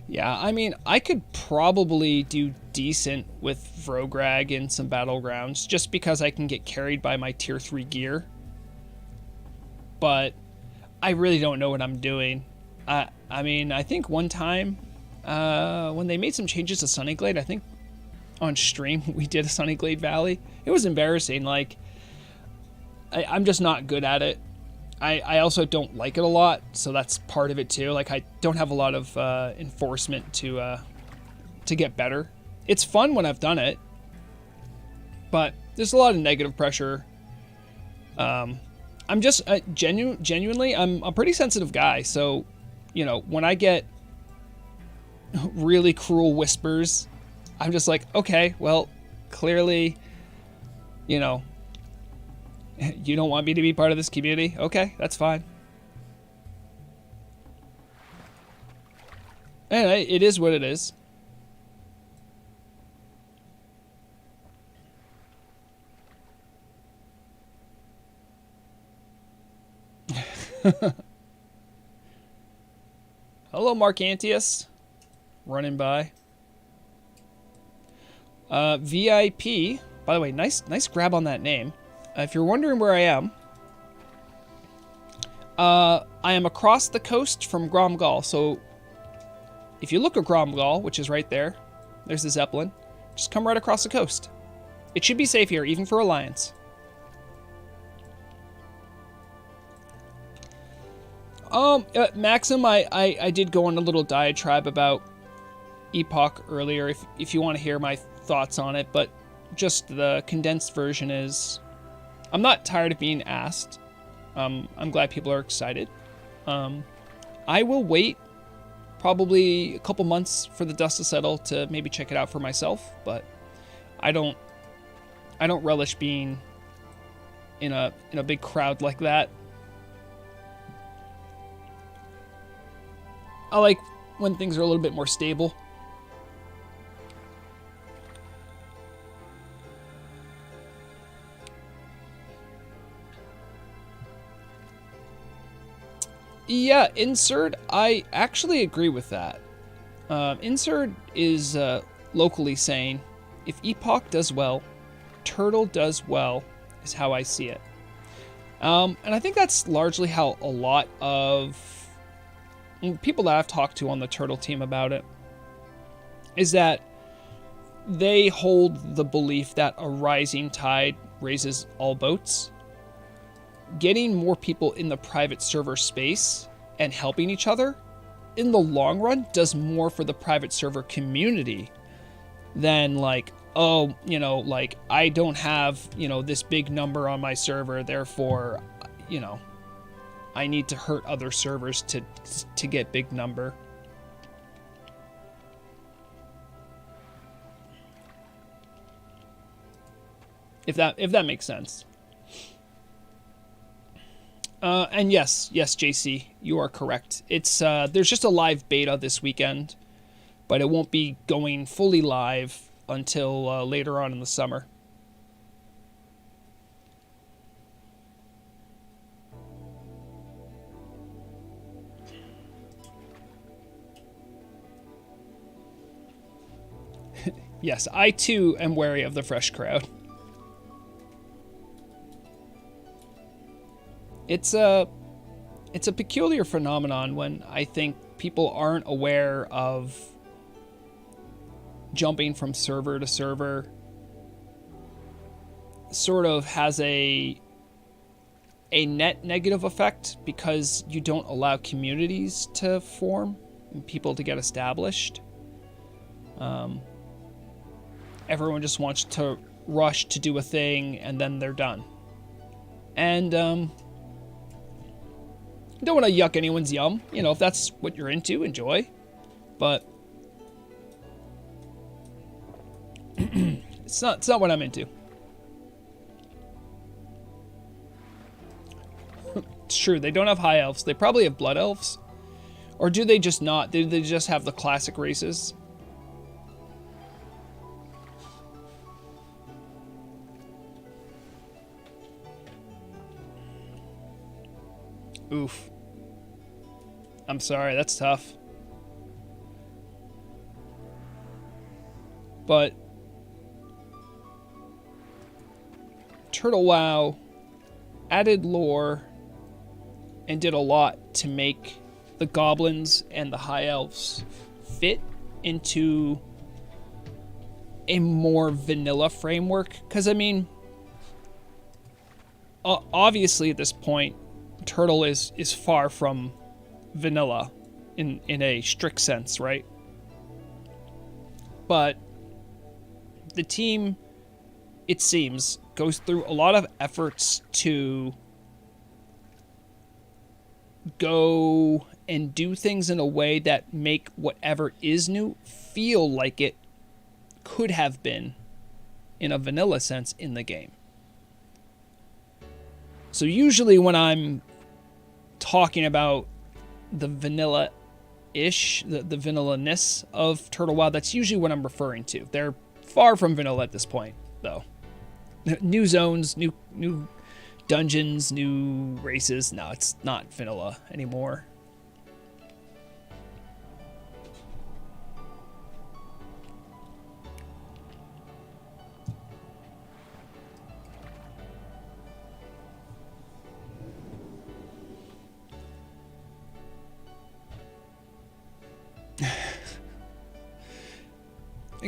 Yeah, I mean, I could probably do decent with Vrograg in some Battlegrounds, just because I can get carried by my tier 3 gear. But I really don't know what I'm doing. I mean, I think one time, when they made some changes to Sunnyglade, I think on stream. We did a Sunnyglade Valley. It was embarrassing. Like, I'm just not good at it. I also don't like it a lot, so that's part of it too. Like, I don't have a lot of enforcement to get better. It's fun when I've done it, but there's a lot of negative pressure. I'm just genuinely, I'm a pretty sensitive guy, so, you know, when I get really cruel whispers, I'm just like, okay, well, clearly, you know, you don't want me to be part of this community? Okay, that's fine. Anyway, it is what it is. Hello, Marcantius. Running by. VIP. By the way, nice grab on that name. If you're wondering where I am, I am across the coast from Gromgal. So if you look at Gromgal, which is right there, there's the Zeppelin. Just come right across the coast. It should be safe here, even for Alliance. Maxim, I did go on a little diatribe about Epoch earlier, if you want to hear my thoughts on it, but just the condensed version is, I'm not tired of being asked. I'm glad people are excited. I will wait probably a couple months for the dust to settle to maybe check it out for myself, but I don't relish being in a big crowd like that. I like when things are a little bit more stable. Yeah, Insert, I actually agree with that. Insert is locally saying, if Epoch does well, Turtle does well, is how I see it. And I think that's largely how a lot of people that I've talked to on the Turtle team about it, is that they hold the belief that a rising tide raises all boats. Getting more people in the private server space and helping each other in the long run does more for the private server community than like, oh, you know, like I don't have, you know, this big number on my server, therefore, you know, I need to hurt other servers to get big number. If that makes sense. And yes, JC, you are correct. It's there's just a live beta this weekend, but it won't be going fully live until later on in the summer. Yes, I too am wary of the fresh crowd. It's a peculiar phenomenon when I think people aren't aware of jumping from server to server. Sort of has a net negative effect because you don't allow communities to form and people to get established. Everyone just wants to rush to do a thing and then they're done. And don't want to yuck anyone's yum. You know, if that's what you're into, enjoy. But it's not what I'm into. It's true, they don't have high elves. They probably have blood elves. Or do they just not? Do they just have the classic races? Oof. I'm sorry, that's tough. But Turtle WoW added lore and did a lot to make the goblins and the high elves fit into a more vanilla framework. Because, I mean, obviously at this point, Turtle is far from vanilla in a strict sense, right? But the team, it seems, goes through a lot of efforts to go and do things in a way that make whatever is new feel like it could have been in a vanilla sense in the game. So usually when I'm talking about the vanilla-ish, the vanilla-ness of Turtle WoW, that's usually what I'm referring to. They're far from vanilla at this point, though. New zones, new dungeons, new races. No, it's not vanilla anymore.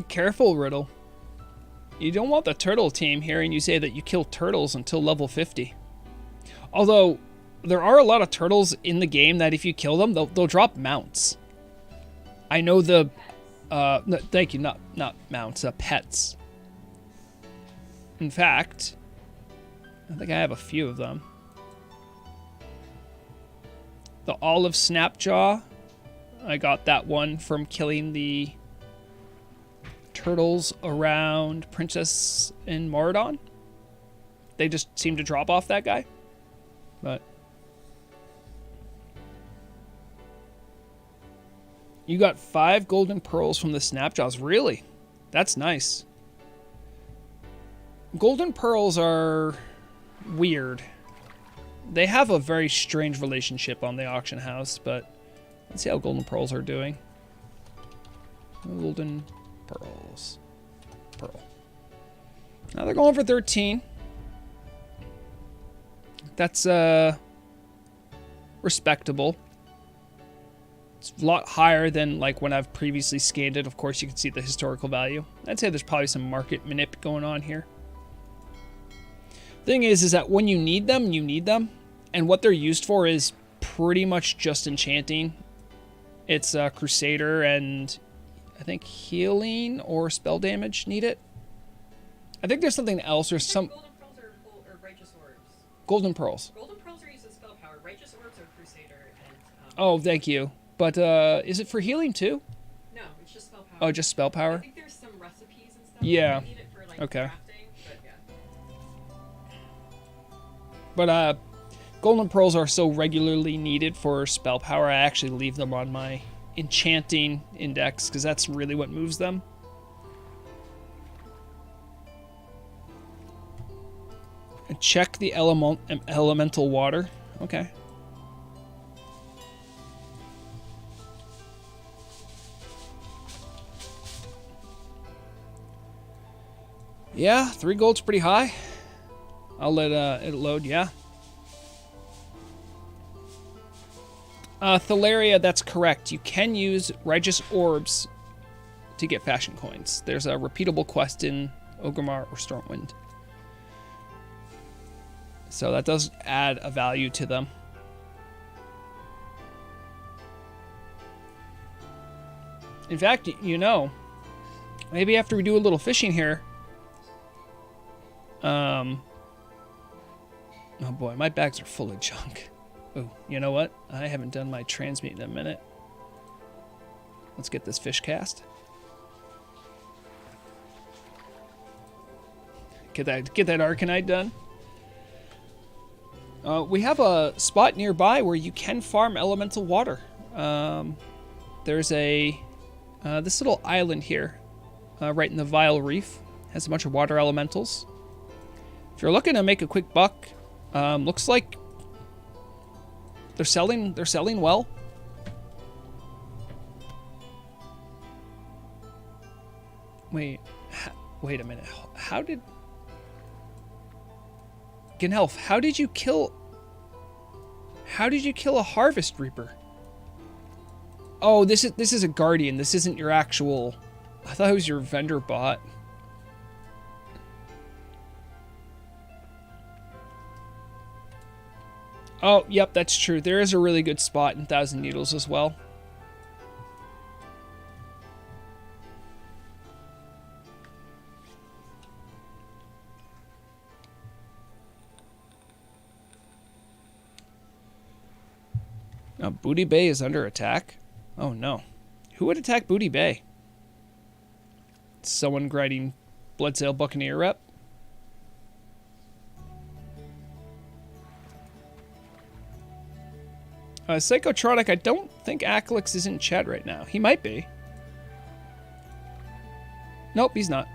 Careful, Riddle. You don't want the turtle team hearing you say that you kill turtles until level 50. Although, there are a lot of turtles in the game that if you kill them, they'll drop mounts. I know the... no, thank you, not mounts, pets. In fact, I think I have a few of them. The Olive Snapjaw. I got that one from killing the turtles around Princess and Moradon. They just seem to drop off that guy. But you got 5 golden pearls from the Snapjaws. Really? That's nice. Golden pearls are weird. They have a very strange relationship on the auction house, but let's see how golden pearls are doing. Golden pearls. Pearl. Now they're going for 13. That's respectable. It's a lot higher than like when I've previously scanned it. Of course, you can see the historical value. I'd say there's probably some market manip going on here. Thing is that when you need them, and what they're used for is pretty much just enchanting. It's Crusader and I think healing or spell damage need it. I think there's something else or some... Golden pearls or righteous orbs? Golden pearls. Golden pearls are used as spell power. Righteous orbs are Crusader and... Oh, thank you. But is it for healing too? No, it's just spell power. Oh, just spell power? I think there's some recipes and stuff. Yeah. That need it for, like, okay. Crafting, but yeah. But golden pearls are so regularly needed for spell power, I actually leave them on my enchanting index because that's really what moves them. And check the elemental water. Okay. Yeah, 3 gold's pretty high. I'll let it load, yeah. Thalaria, that's correct. You can use Righteous Orbs to get fashion coins. There's a repeatable quest in Orgrimmar or Stormwind. So that does add a value to them. In fact, you know, maybe after we do a little fishing here... oh boy, my bags are full of junk. Oh, you know what? I haven't done my transmute in a minute. Let's get this fish cast. Get that Arcanite done. We have a spot nearby where you can farm elemental water. There's a this little island here, right in the Vile Reef, has a bunch of water elementals. If you're looking to make a quick buck, looks like they're selling well. Wait a minute. How did Gnelf, how did you kill a Harvest Reaper? Oh, this is a Guardian. This isn't your actual... I thought it was your vendor bot. Oh, yep, that's true. There is a really good spot in Thousand Needles as well. Now, Booty Bay is under attack. Oh, no. Who would attack Booty Bay? Someone grinding Bloodsail Buccaneer rep? Psychotronic, I don't think Aclix is in chat right now. He might be. Nope, he's not.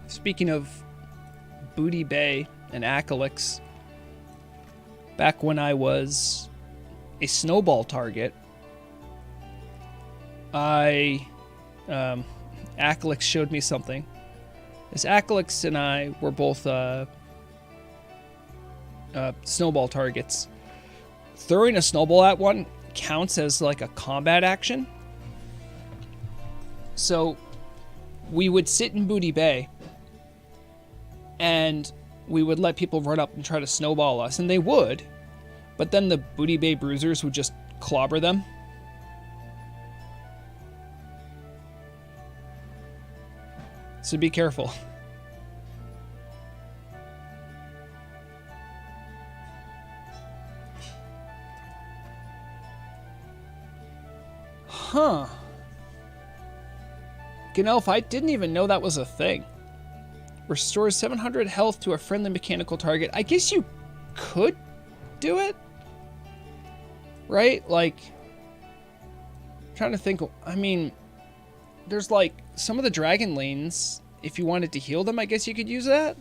Speaking of Booty Bay and Acalix, back when I was a snowball target, Acalix showed me something. As Acalix and I were both snowball targets, throwing a snowball at one counts as like a combat action. So we would sit in Booty Bay and we would let people run up and try to snowball us, and they would, but then the Booty Bay bruisers would just clobber them. So be careful. Huh. Gnelf, I didn't even know that was a thing. Restores 700 health to a friendly mechanical target. I guess you could do it, right? Like, I'm trying to think. I mean, there's like some of the dragon lanes. If you wanted to heal them, I guess you could use that.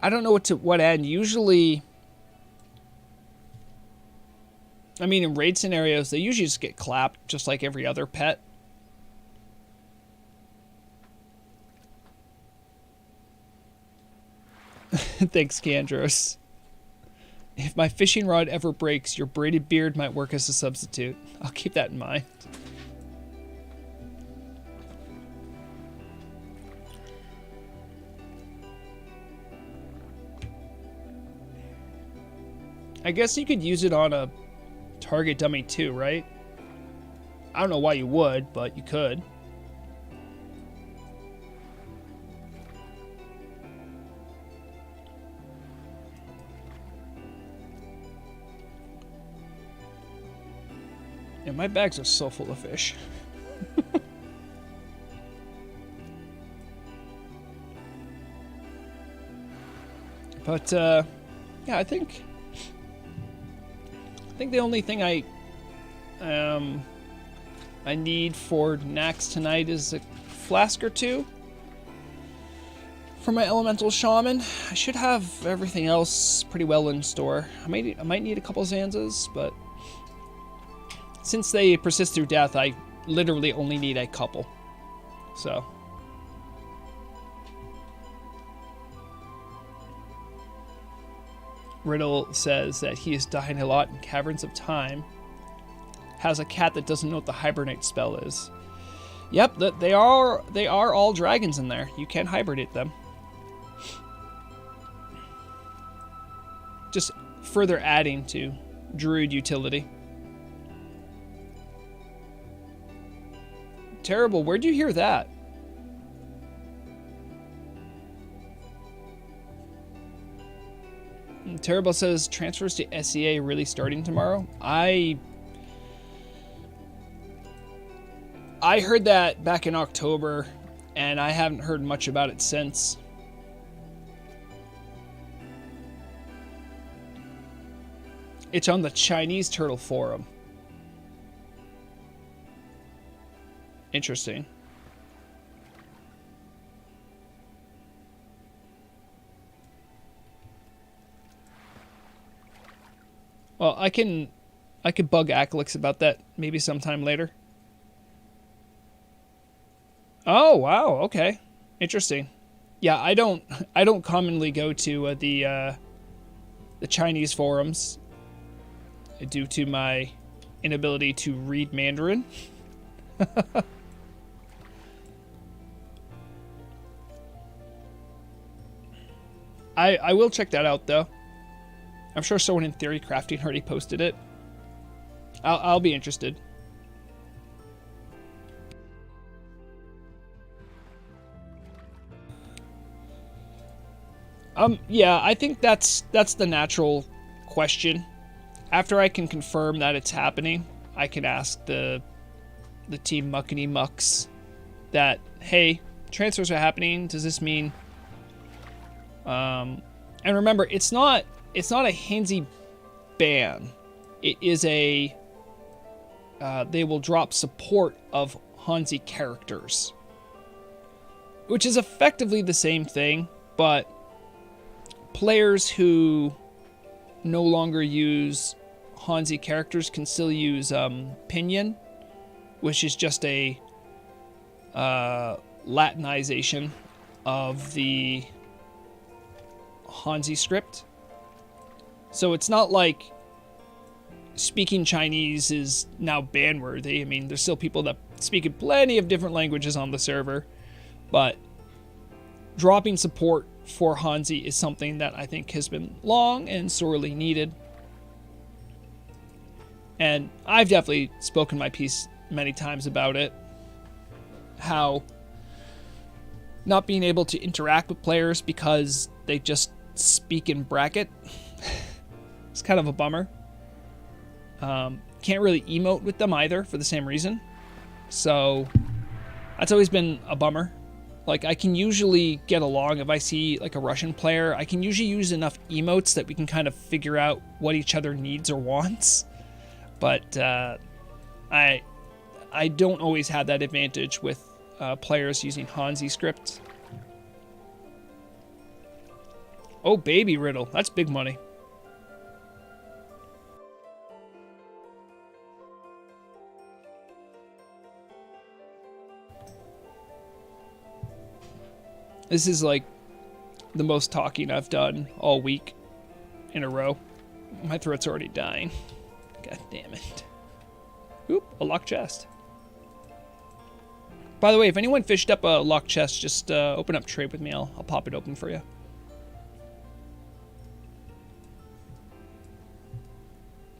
I don't know what end. Usually, I mean, in raid scenarios, they usually just get clapped, just like every other pet. Thanks, Candros. If my fishing rod ever breaks, your braided beard might work as a substitute. I'll keep that in mind. I guess you could use it on a target dummy too, right? I don't know why you would, but you could. Yeah, my bags are so full of fish. But, yeah, I think the only thing I need for Nax tonight is a flask or two for my elemental shaman. I should have everything else pretty well in store. I might need a couple Zanzas, but since they persist through death, I literally only need a couple. So. Riddle says that he is dying a lot in Caverns of Time. Has a cat that doesn't know what the hibernate spell is. Yep, they are all dragons in there. You can hibernate them. Just further adding to druid utility. Terrible, where'd you hear that? Terrible says, transfers to SEA really starting tomorrow? I heard that back in October, and I haven't heard much about it since. It's on the Chinese Turtle Forum. Interesting. Well, I could bug Aclix about that maybe sometime later. Oh wow, okay, interesting. Yeah, I don't commonly go to the Chinese forums due to my inability to read Mandarin. I will check that out though. I'm sure someone in Theory Crafting already posted it. I'll be interested. Yeah, I think that's the natural question. After I can confirm that it's happening, I can ask the team Muckety Mucks that, hey, transfers are happening. Does this mean? And remember, it's not a handsy ban. It is a they will drop support of Hanzi characters, which is effectively the same thing, but players who no longer use Hanzi characters can still use Pinyin, which is just a Latinization of the Hanzi script. So it's not like speaking Chinese is now ban-worthy. I mean, there's still people that speak in plenty of different languages on the server, but dropping support for Hanzi is something that I think has been long and sorely needed. And I've definitely spoken my piece many times about it. How not being able to interact with players because they just speak in bracket. It's kind of a bummer. Can't really emote with them either for the same reason. So that's always been a bummer. Like, I can usually get along if I see like a Russian player. I can usually use enough emotes that we can kind of figure out what each other needs or wants. But I don't always have that advantage with players using Hanzi script. Oh, baby riddle. That's big money. This is like the most talking I've done all week in a row. My throat's already dying. God damn it. Oop, a locked chest. By the way, if anyone fished up a locked chest, just open up trade with me. I'll pop it open for you.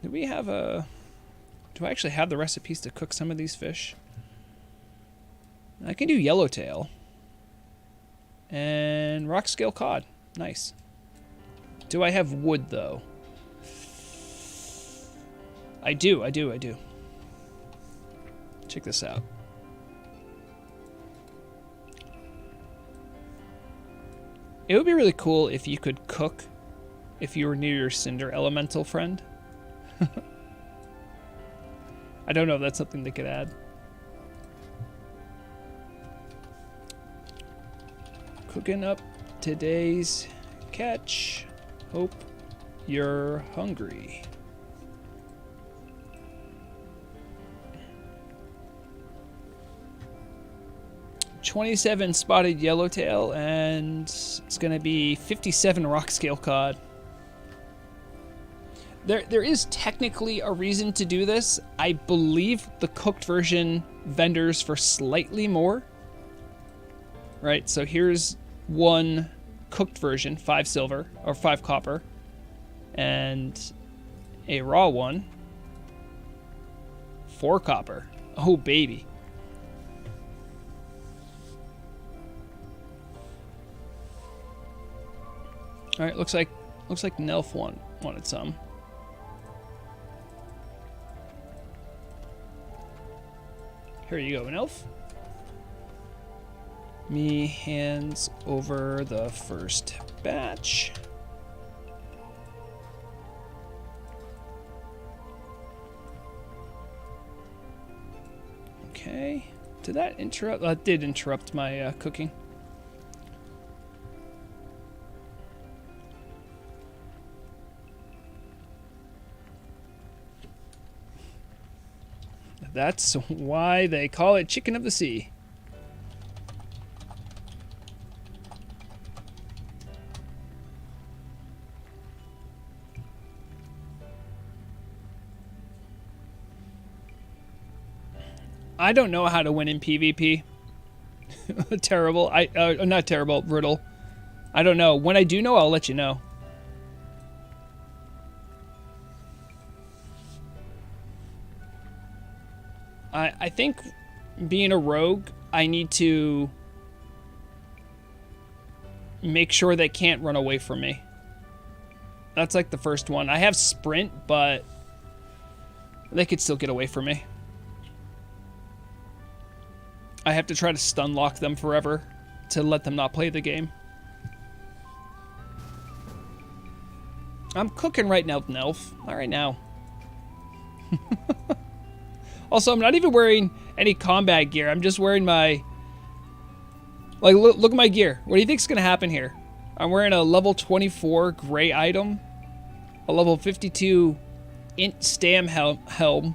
Do we have a... Do I actually have the recipes to cook some of these fish? I can do yellowtail. And rock scale cod. Nice. Do I have wood, though? I do. Check this out. It would be really cool if you could cook if you were near your cinder elemental friend. I don't know if that's something they could add. Cooking up today's catch. Hope you're hungry. $27 spotted yellowtail, and it's going to be 57 rock scale cod. There is technically a reason to do this. I believe the cooked version vendors for slightly more. Right, so here's one cooked version, 5 silver, or 5 copper, and a raw one, 4 copper. Oh, baby. All right, looks like Nelf wanted some. Here you go, Nelf. Me hands over the first batch. Okay. Did that interrupt? That did interrupt my cooking. That's why they call it chicken of the sea. I don't know how to win in PvP. Terrible. Not terrible, Riddle. I don't know. When I do know, I'll let you know. I think being a rogue, I need to make sure they can't run away from me. That's like the first one. I have sprint, but they could still get away from me. I have to try to stun lock them forever to let them not play the game. I'm cooking right now, Nelf. Not right now. Also, I'm not even wearing any combat gear. I'm just wearing my... Like, look at my gear. What do you think's going to happen here? I'm wearing a level 24 gray item, a level 52 int stam helm,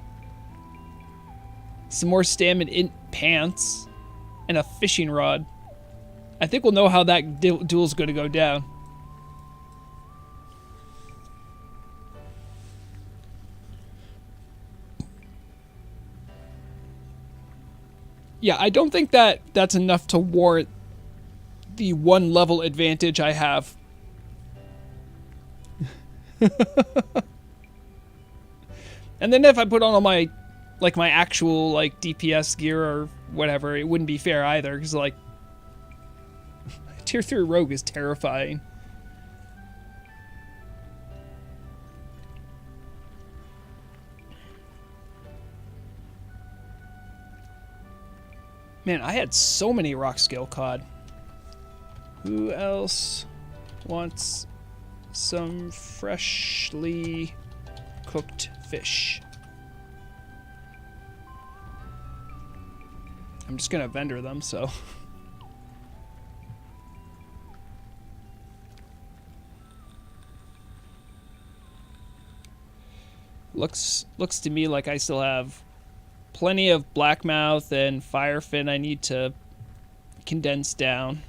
some more stam and int pants, and a fishing rod. I think we'll know how that duel's going to go down. Yeah, I don't think that's enough to warrant the 1 level advantage I have. And then if I put on all my, like, my actual, like, DPS gear or whatever, it wouldn't be fair either, because, like, Tier 3 Rogue is terrifying. Man, I had so many rock scale cod. Who else wants some freshly cooked fish? I'm just gonna vendor them, so. Looks to me like I still have plenty of blackmouth and firefin I need to condense down.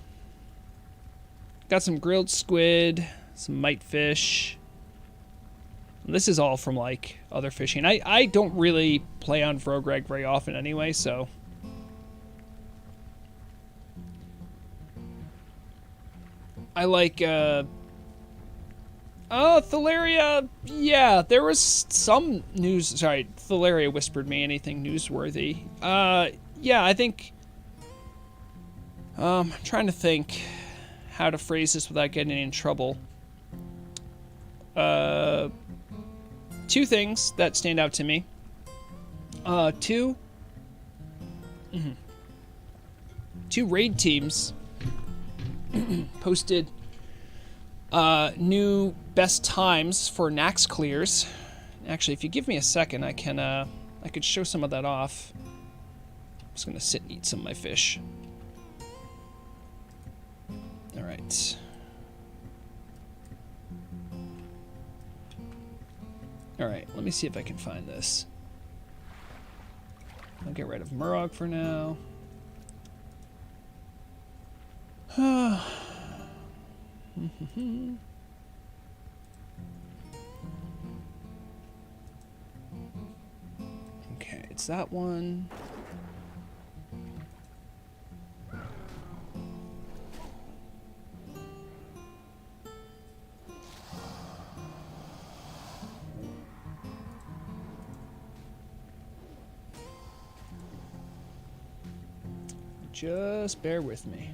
Got some grilled squid, some mite fish. This is all from, like, other fishing. I don't really play on Vrogreg very often anyway, so. I like, Thalaria, yeah, there was some news, sorry, Thalaria whispered me anything newsworthy. Yeah, I think, I'm trying to think how to phrase this without getting in trouble. 2 things that stand out to me. 2 raid teams posted new best times for Nax clears. Actually, if you give me a second, I could show some of that off. I'm just gonna sit and eat some of my fish. All right. All right, let me see if I can find this. I'll get rid of Murog for now. Okay, it's that one. Just bear with me.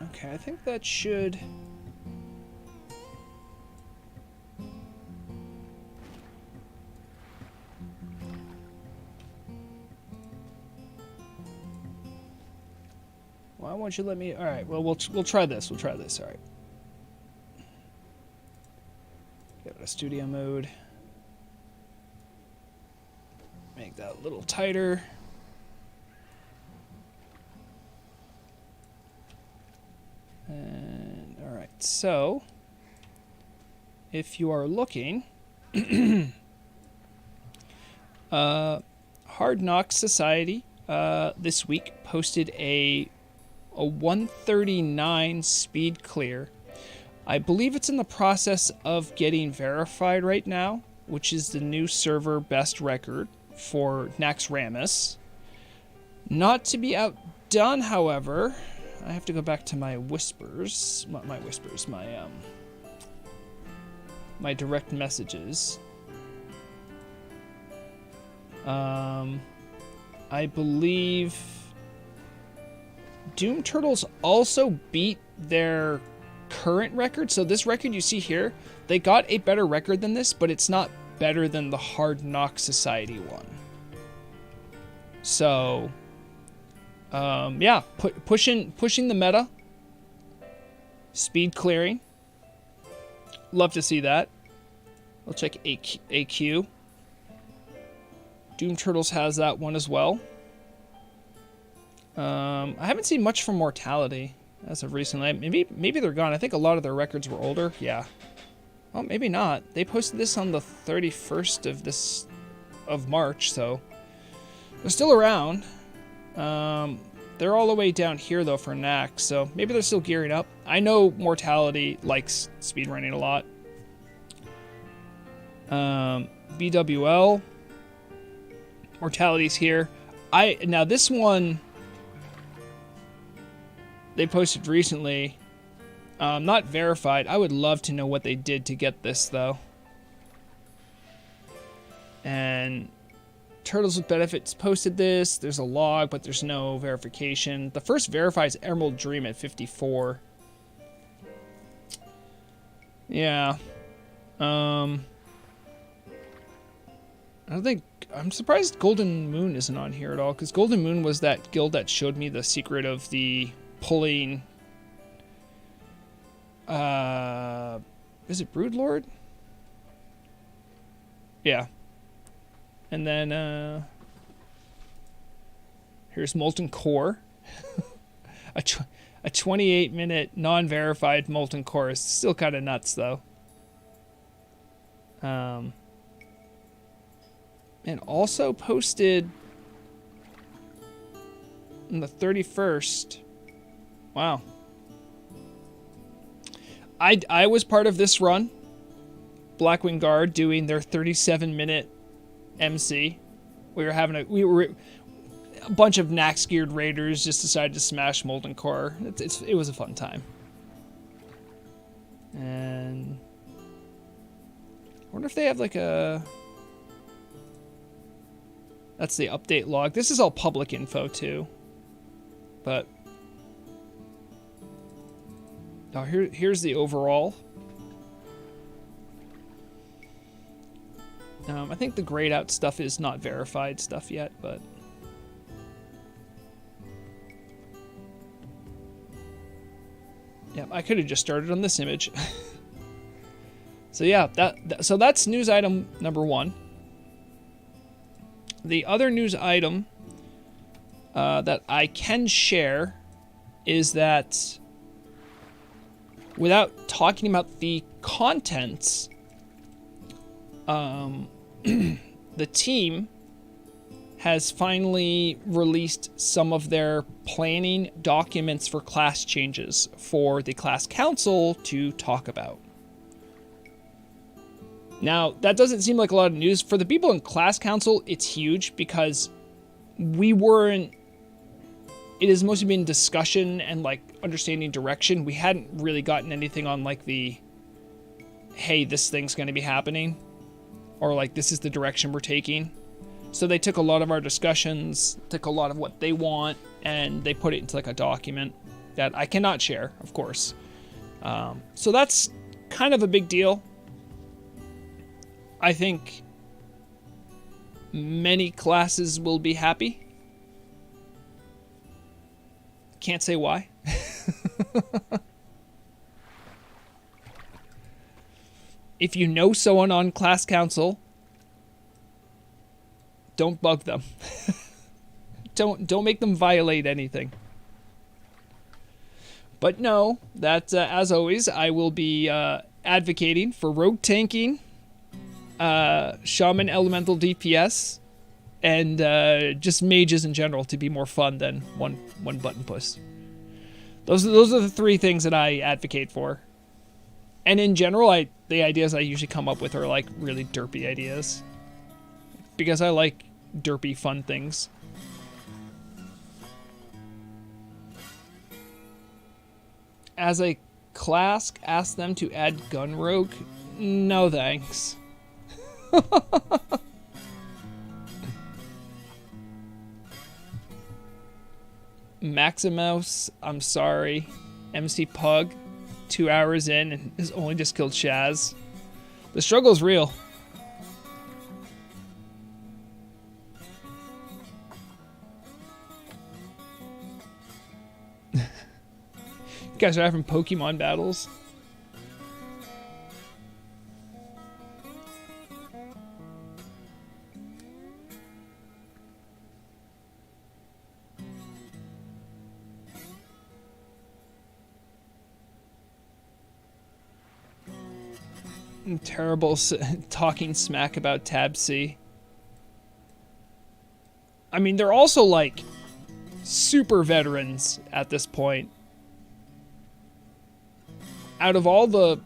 Okay, I think that should... Why won't you let me... All right, well, we'll try this. We'll try this, all right. Get out of studio mode. Make that a little tighter. And, all right, so if you are looking, Hard Knocks Society this week posted a 139 speed clear. I believe it's in the process of getting verified right now, which is the new server best record for Naxxramas. Not to be outdone, however, I have to go back to my whispers, my direct messages. I believe Doom Turtles also beat their current record. So this record you see here, they got a better record than this, but it's not better than the Hard Knock Society one. So, yeah, pushing the meta, speed clearing. Love to see that. We'll check AQ. Doom Turtles has that one as well. I haven't seen much from Mortality as of recently. Maybe they're gone. I think a lot of their records were older. Yeah. Well, maybe not. They posted this on the 31st of March, so they're still around. They're all the way down here though for Nax, so maybe they're still gearing up. I know Mortality likes speedrunning a lot. BWL. Mortality's here. Now this one they posted recently. Not verified. I would love to know what they did to get this though. And Turtles with Benefits posted this. There's a log, but there's no verification. The first verified is Emerald Dream at 54. Yeah. I'm surprised Golden Moon isn't on here at all, because Golden Moon was that guild that showed me the secret of the pulling. Is it Broodlord? Yeah. And then here's Molten Core. a 28-minute non-verified Molten Core is still kind of nuts though. And also posted on the 31st. Wow. I was part of this run. BlackWiard doing their 37-minute MC. We were a bunch of Nax geared raiders just decided to smash Molten Core. It was a fun time. And I wonder if they have like a. That's the update log. This is all public info too. But now here's the overall. I think the grayed out stuff is not verified stuff yet, but yeah, I could have just started on this image. So yeah, so that's news item number 1. The other news item that I can share is that without talking about the contents, the team has finally released some of their planning documents for class changes for the class council to talk about. Now, that doesn't seem like a lot of news. For the people in class council, it's huge because it has mostly been discussion and like understanding direction. We hadn't really gotten anything on like the, hey, this thing's going to be happening, or like this is the direction we're taking. So they took a lot of our discussions, took a lot of what they want, and they put it into like a document that I cannot share, of course. So that's kind of a big deal. I think many classes will be happy. Can't say why. If you know someone on class council, don't bug them. Don't make them violate anything. But know that, as always, I will be advocating for rogue tanking, shaman elemental DPS, and just mages in general to be more fun than one button push. Those are the three things that I advocate for. And in general, the ideas I usually come up with are like really derpy ideas. Because I like derpy fun things. As a class, ask them to add gun rogue? No thanks. Maximus, I'm sorry. MC Pug, 2 hours in and has only just killed Shaz. The struggle's real. You guys are having Pokemon battles. Terrible talking smack about Tab C. I mean, they're also like super veterans at this point. Out of all the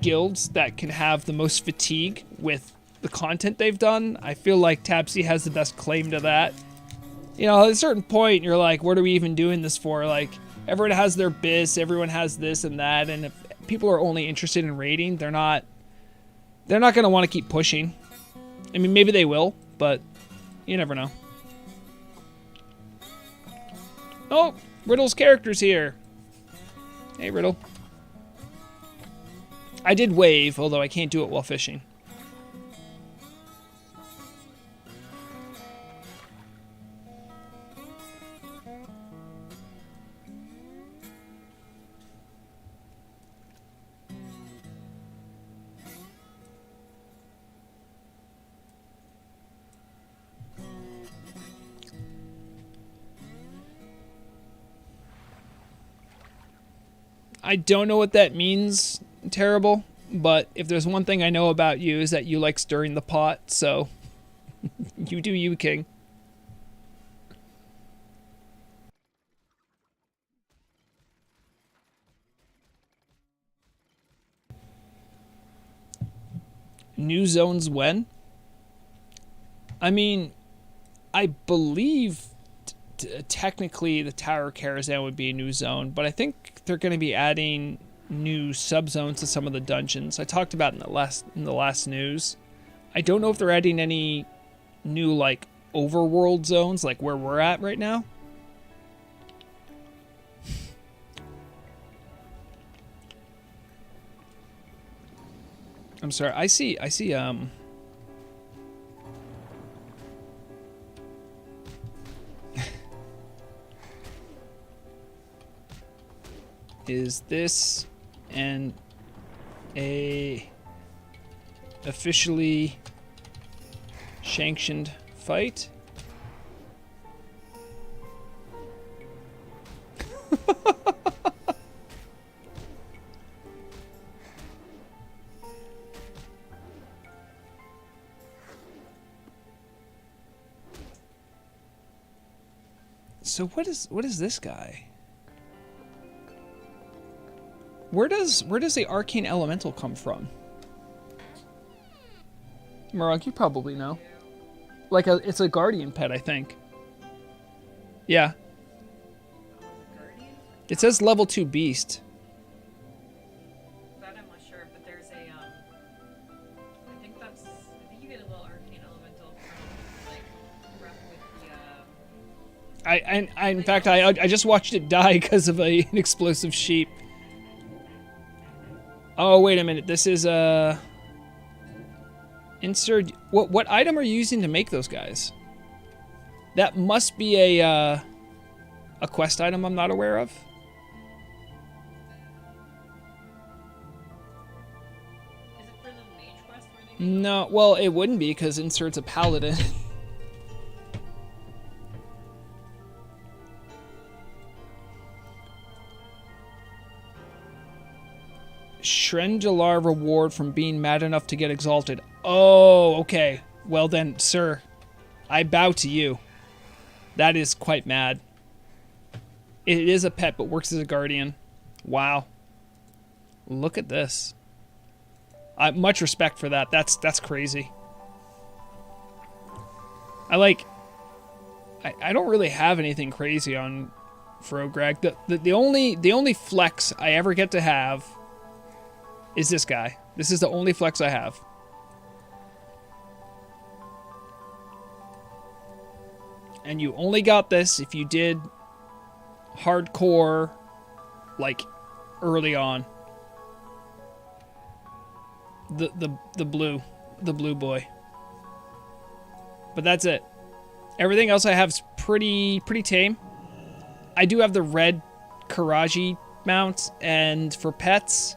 guilds that can have the most fatigue with the content they've done, I feel like Tab C has the best claim to that. You know, at a certain point, you're like, what are we even doing this for? Like, everyone has their biz, everyone has this and that, and if people are only interested in raiding, they're not going to want to keep pushing. I mean, maybe they will, but you never know. Oh, Riddle's character's here. Hey, Riddle. I did wave, although I can't do it while fishing. I don't know what that means, Terrible, but if there's one thing I know about you is that you like stirring the pot, so you do you, King. New zones when? I mean, I believe technically the Tower Karazhan would be a new zone, but I think they're going to be adding new subzones to some of the dungeons. I talked about in the last news. I don't know if they're adding any new like overworld zones like where we're at right now. I'm sorry. I see is this an officially sanctioned fight? So what is this guy? Where does the arcane elemental come from? Murok, you probably know. Like it's a guardian pet, I think. Yeah. It says level 2 beast. That I'm not sure, but there's a I think you get a little arcane elemental from like rep with the In fact I just watched it die because of an explosive sheep. Oh, wait a minute. This is insert. What item are you using to make those guys? That must be a quest item I'm not aware of. Is it for the mage quest where they No, well, it wouldn't be because insert's a paladin. Shrendalar reward from being mad enough to get exalted. Oh, okay. Well then, sir, I bow to you. That is quite mad. It is a pet, but works as a guardian. Wow. Look at this. Much respect for that. That's crazy. I don't really have anything crazy on Frogreg. The only flex I ever get to have is this guy. This is the only flex I have. And you only got this if you did hardcore, like, early on. The blue boy. But that's it. Everything else I have is pretty tame. I do have the red Karaji mount, and for pets,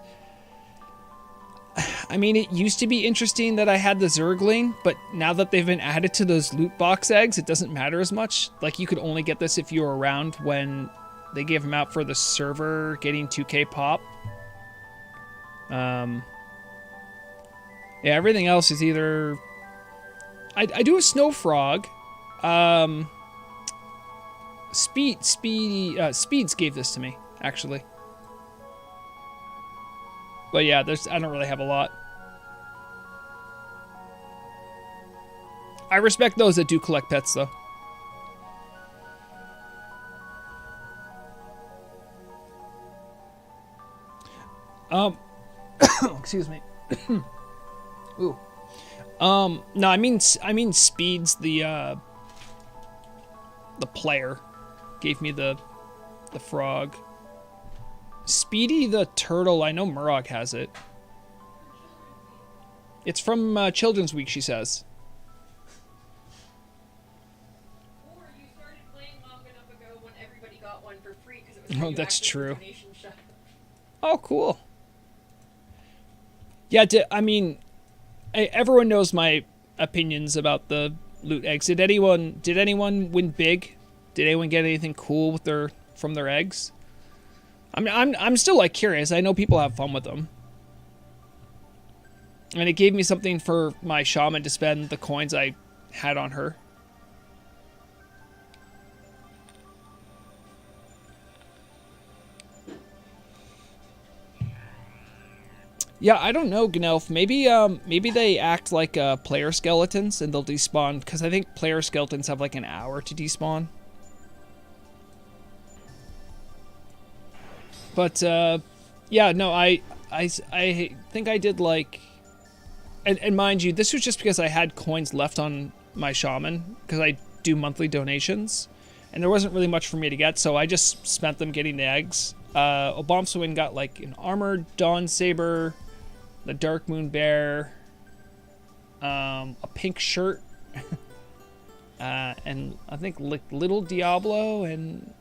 I mean, it used to be interesting that I had the Zergling, but now that they've been added to those loot box eggs, it doesn't matter as much. Like, you could only get this if you were around when they gave them out for the server getting 2k pop. Yeah, everything else is either... I do a Snow Frog. Speeds gave this to me, actually. But yeah, I don't really have a lot. I respect those that do collect pets, though. Excuse me. Ooh. No, I mean Speeds, the player gave me the frog. Speedy the turtle, I know Murok has it. It's from Children's Week, she says. Or you started playing long enough ago when everybody got one for free because it was Oh, that's true. donation shop. Oh, cool. Yeah, I mean, everyone knows my opinions about the loot eggs. Did anyone win big? Did anyone get anything cool with from their eggs? I mean, I'm still like curious. I know people have fun with them. And it gave me something for my shaman to spend the coins I had on her. Yeah, I don't know, Gnelf. Maybe they act like player skeletons and they'll despawn, because I think player skeletons have like an hour to despawn. But yeah, no, I think I did like, and mind you, this was just because I had coins left on my shaman, because I do monthly donations, and there wasn't really much for me to get, so I just spent them getting the eggs. Obamswin got like an armored Dawn Saber, the Dark Moon Bear, a pink shirt, and I think Little Diablo, and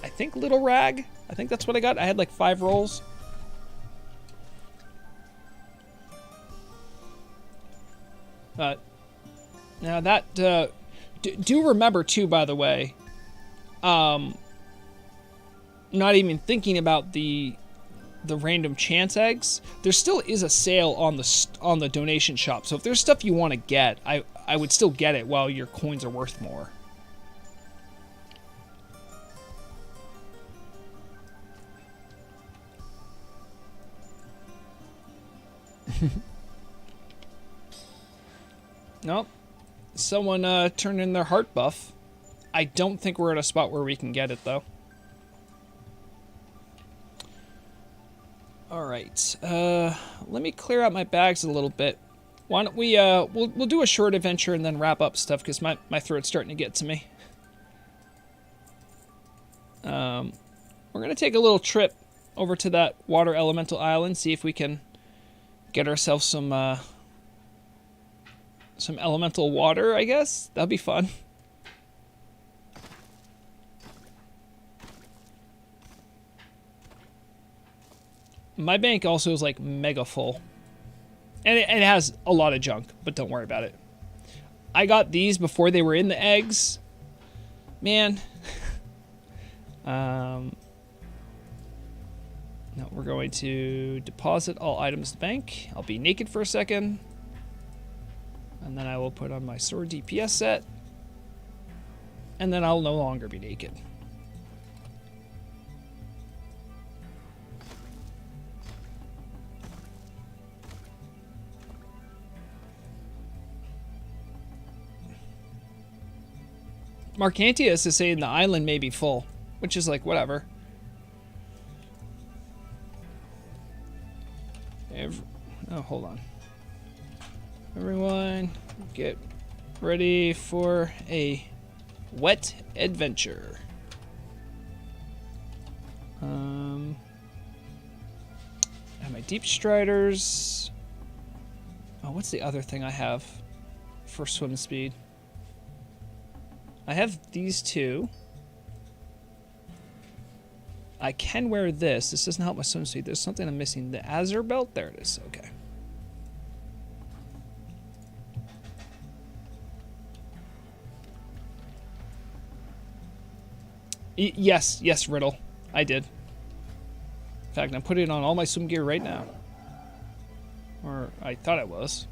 I think Little Rag. I think that's what I got. I had like 5 rolls. Now that, do remember too, by the way, not even thinking about the random chance eggs, there still is a sale on the donation shop. So if there's stuff you want to get, I would still get it while your coins are worth more. Nope. Someone turned in their heart buff. I don't think we're at a spot where we can get it, though. Alright. Let me clear out my bags a little bit. Why don't we, we'll do a short adventure and then wrap up stuff, because my throat's starting to get to me. We're going to take a little trip over to that water elemental island, see if we can get ourselves some elemental water, I guess. That'd be fun. My bank also is like mega full. And it has a lot of junk, but don't worry about it. I got these before they were in the eggs. Man. No, we're going to deposit all items to the bank. I'll be naked for a second. And then I will put on my sword DPS set. And then I'll no longer be naked. Marcantius is saying the island may be full, which is like, whatever. Oh, hold on. Everyone, get ready for a wet adventure. I have my deep striders. Oh, what's the other thing I have for swim speed? I have these two. I can wear this. This doesn't help my swim speed. There's something I'm missing. The Azure belt? There it is. Okay. Yes, Riddle. I did. In fact, I'm putting on all my swim gear right now. Or I thought I was.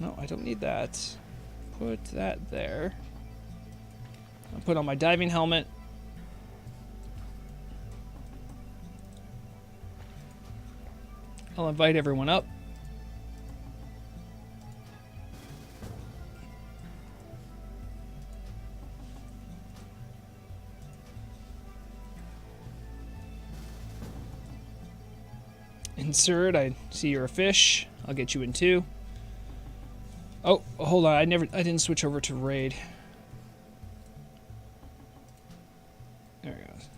No, I don't need that. Put that there. I'll put on my diving helmet. I'll invite everyone up. Insert, I see you're a fish. I'll get you in too. Oh, hold on. I didn't switch over to raid. There it goes.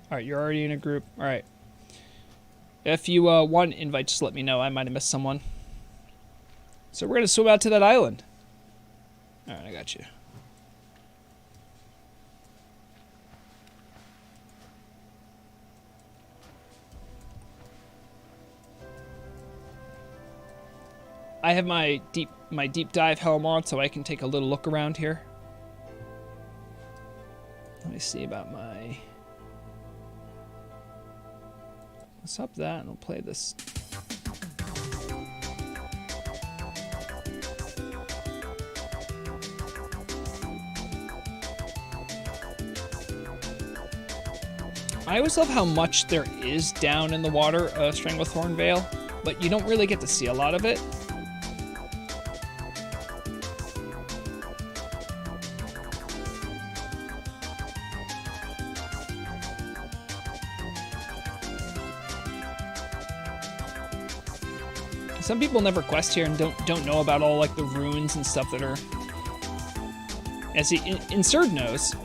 All right, you're already in a group. All right. If you want an invite, just let me know. I might have missed someone. So we're going to swim out to that island. All right, I got you. I have my deep dive helm on, so I can take a little look around here. Let me see about my... Let's up that and we'll play this. I always love how much there is down in the water, Stranglethorn Vale, but you don't really get to see a lot of it. Some people never quest here and don't know about all like the runes and stuff that are. Yeah, see, Inserd knows.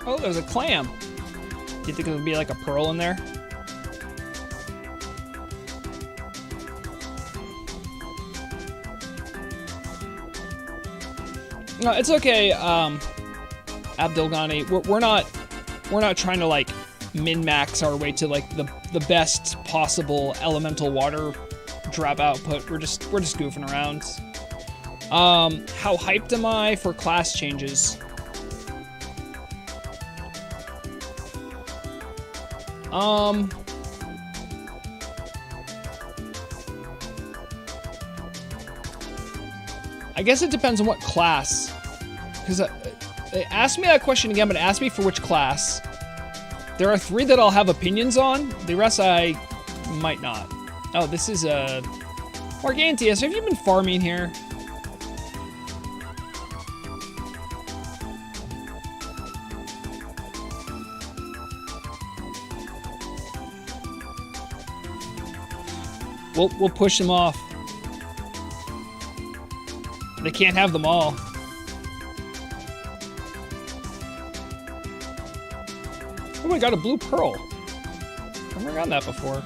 Oh, there's a clam. Do you think there'll be like a pearl in there? No, it's okay, Abdelghani. We're not trying to like min-max our way to like the best possible elemental water drop output. We're just goofing around. How hyped am I for class changes? I guess it depends on what class. Because ask me that question again, but ask me for which class. There are 3 that I'll have opinions on. The rest I might not. Oh, this is Morgantius, have you been farming here? We'll push them off. They can't have them all. Oh, I got a blue pearl. I've never gotten that before.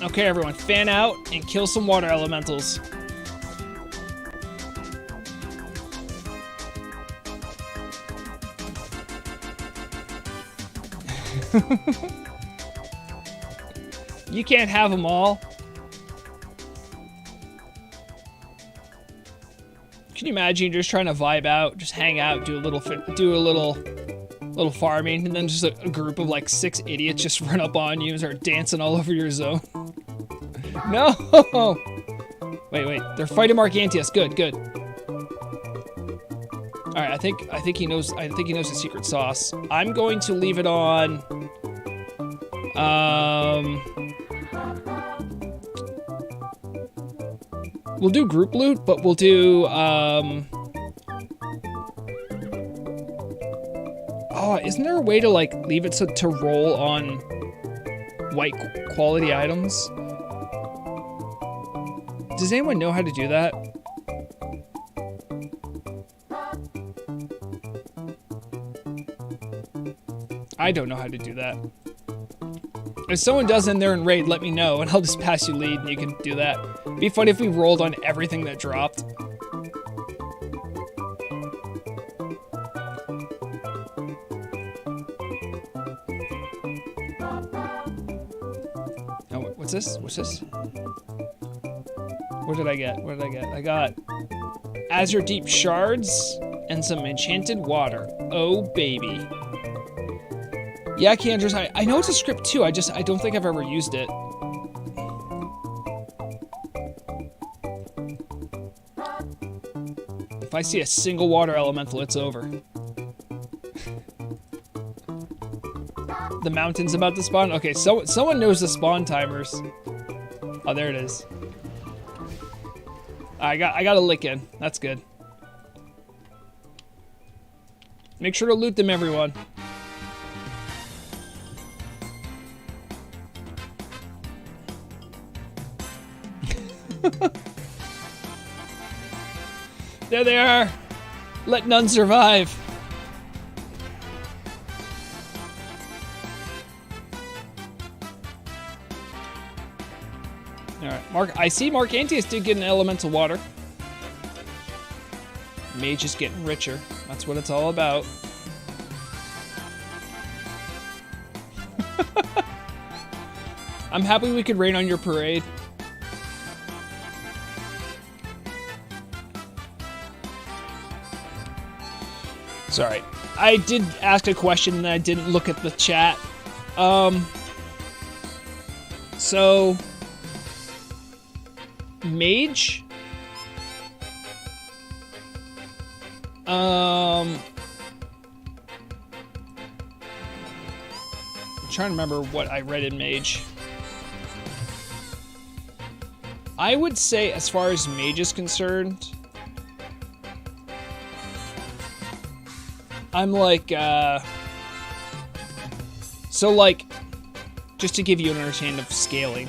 Okay, everyone, fan out and kill some water elementals. You can't have them all. Can you imagine you're just trying to vibe out, just hang out, do a little farming, and then just a group of like 6 idiots just run up on you and start dancing all over your zone? No! Wait, they're fighting Markantius. Good. All right, I think he knows the secret sauce. I'm going to leave it on. We'll do group loot, but we'll do Oh, isn't there a way to like leave it to roll on white quality items? Does anyone know how to do that? I don't know how to do that. If someone does in there in raid, let me know, and I'll just pass you lead, and you can do that. It'd be funny if we rolled on everything that dropped. Oh, what's this? What's this? What did I get? What did I get? I got Azure Deep Shards and some enchanted water. Oh, baby. Yeah, Candra's, I know it's a script too, I don't think I've ever used it. If I see a single water elemental, it's over. The mountain's about to spawn? Okay, so someone knows the spawn timers. Oh, there it is. I got a lick in. That's good. Make sure to loot them, everyone. There they are! Let none survive! Alright, I see Markantius did get an elemental water. Mage is getting richer. That's what it's all about. I'm happy we could rain on your parade. Sorry, I did ask a question and I didn't look at the chat. So mage. I'm trying to remember what I read in mage. I would say, as far as mage is concerned, I'm like, so like, just to give you an understanding of scaling.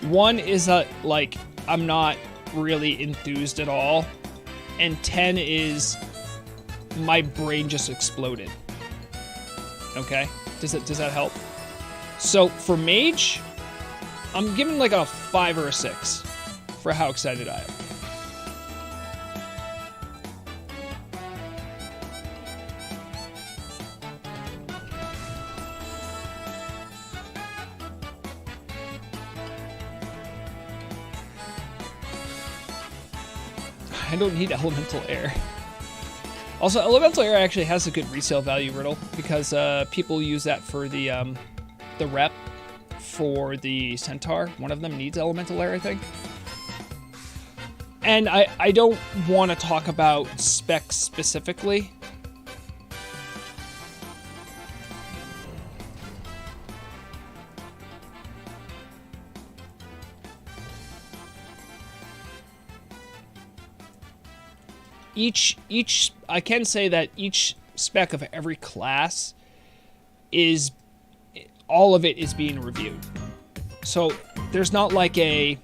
1 is like, I'm not really enthused at all. And 10 is, my brain just exploded. Okay? Does that help? So, for mage, I'm giving like a 5 or a 6 for how excited I am. I don't need elemental air. Also, elemental air actually has a good resale value, Riddle, because people use that for the rep for the centaur. One of them needs elemental air, I think. And I don't want to talk about specs specifically. I can say that each spec of every class is, all of it is being reviewed. So there's not like a,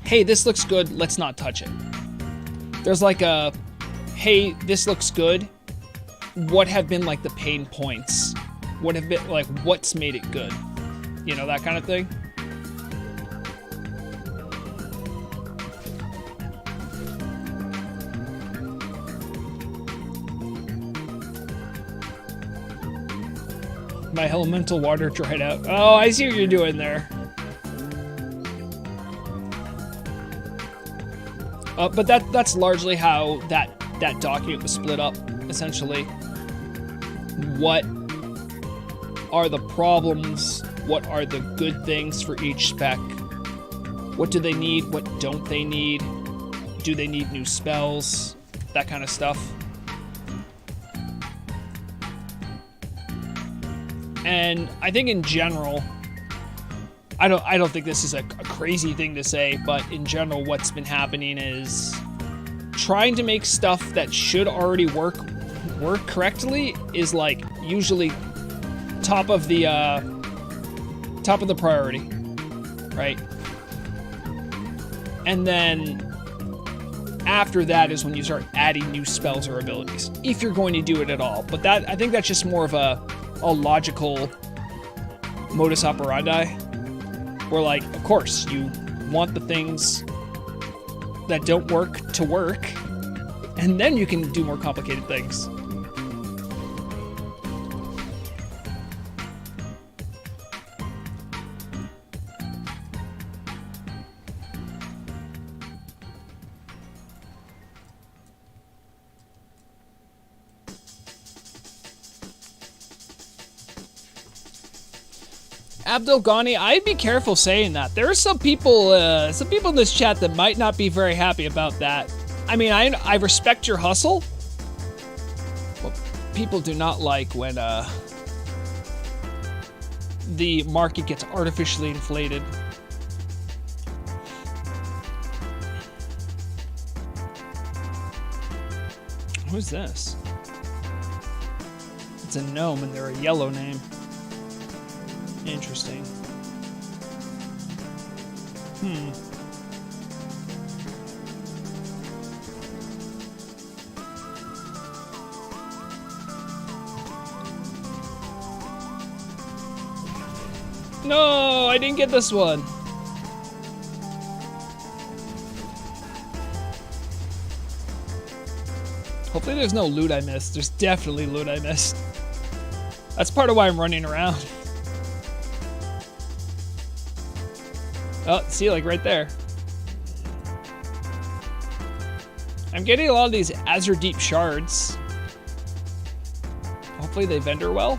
hey, this looks good, let's not touch it. There's like a, hey, this looks good, what have been like the pain points? What have been like, what's made it good? You know, that kind of thing. My elemental water dried out. Oh, I see what you're doing there. But that's largely how that document was split up, essentially. What are the problems? What are the good things for each spec? What do they need? What don't they need? Do they need new spells? That kind of stuff. And I think in general, I don't think this is a crazy thing to say, but in general, what's been happening is trying to make stuff that should already work correctly is like usually top of the priority, right? And then after that is when you start adding new spells or abilities, if you're going to do it at all. But that, I think that's just more of a logical modus operandi, where like, of course, you want the things that don't work to work, and then you can do more complicated things. Abdul Ghani, I'd be careful saying that. There are some people in this chat that might not be very happy about that. I mean, I respect your hustle. What people do not like when the market gets artificially inflated. Who's this? It's a gnome and they're a yellow name. Interesting. No, I didn't get this one. Hopefully there's no loot I missed. There's definitely loot I missed. That's part of why I'm running around. Oh, see, like right there. I'm getting a lot of these Azure Deep shards. Hopefully they vendor well.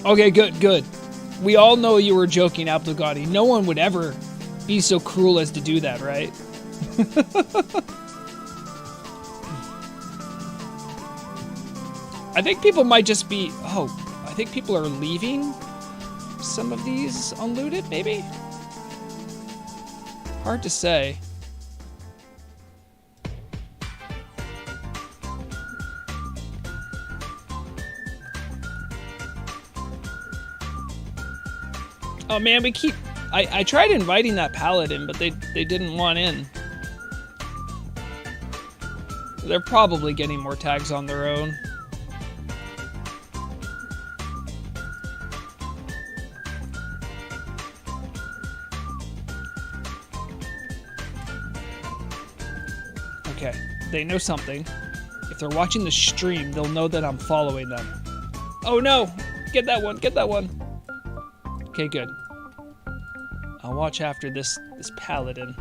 Okay, good. We all know you were joking, Abdulgadi. No one would ever be so cruel as to do that, right? I think people might just be... Oh, I think people are leaving some of these unlooted, maybe? Hard to say. Oh man, we keep... I tried inviting that paladin, but they didn't want in. They're probably getting more tags on their own. Okay, they know something. If they're watching the stream, they'll know that I'm following them. Oh no! Get that one, get that one! Okay, good. I'll watch after this paladin.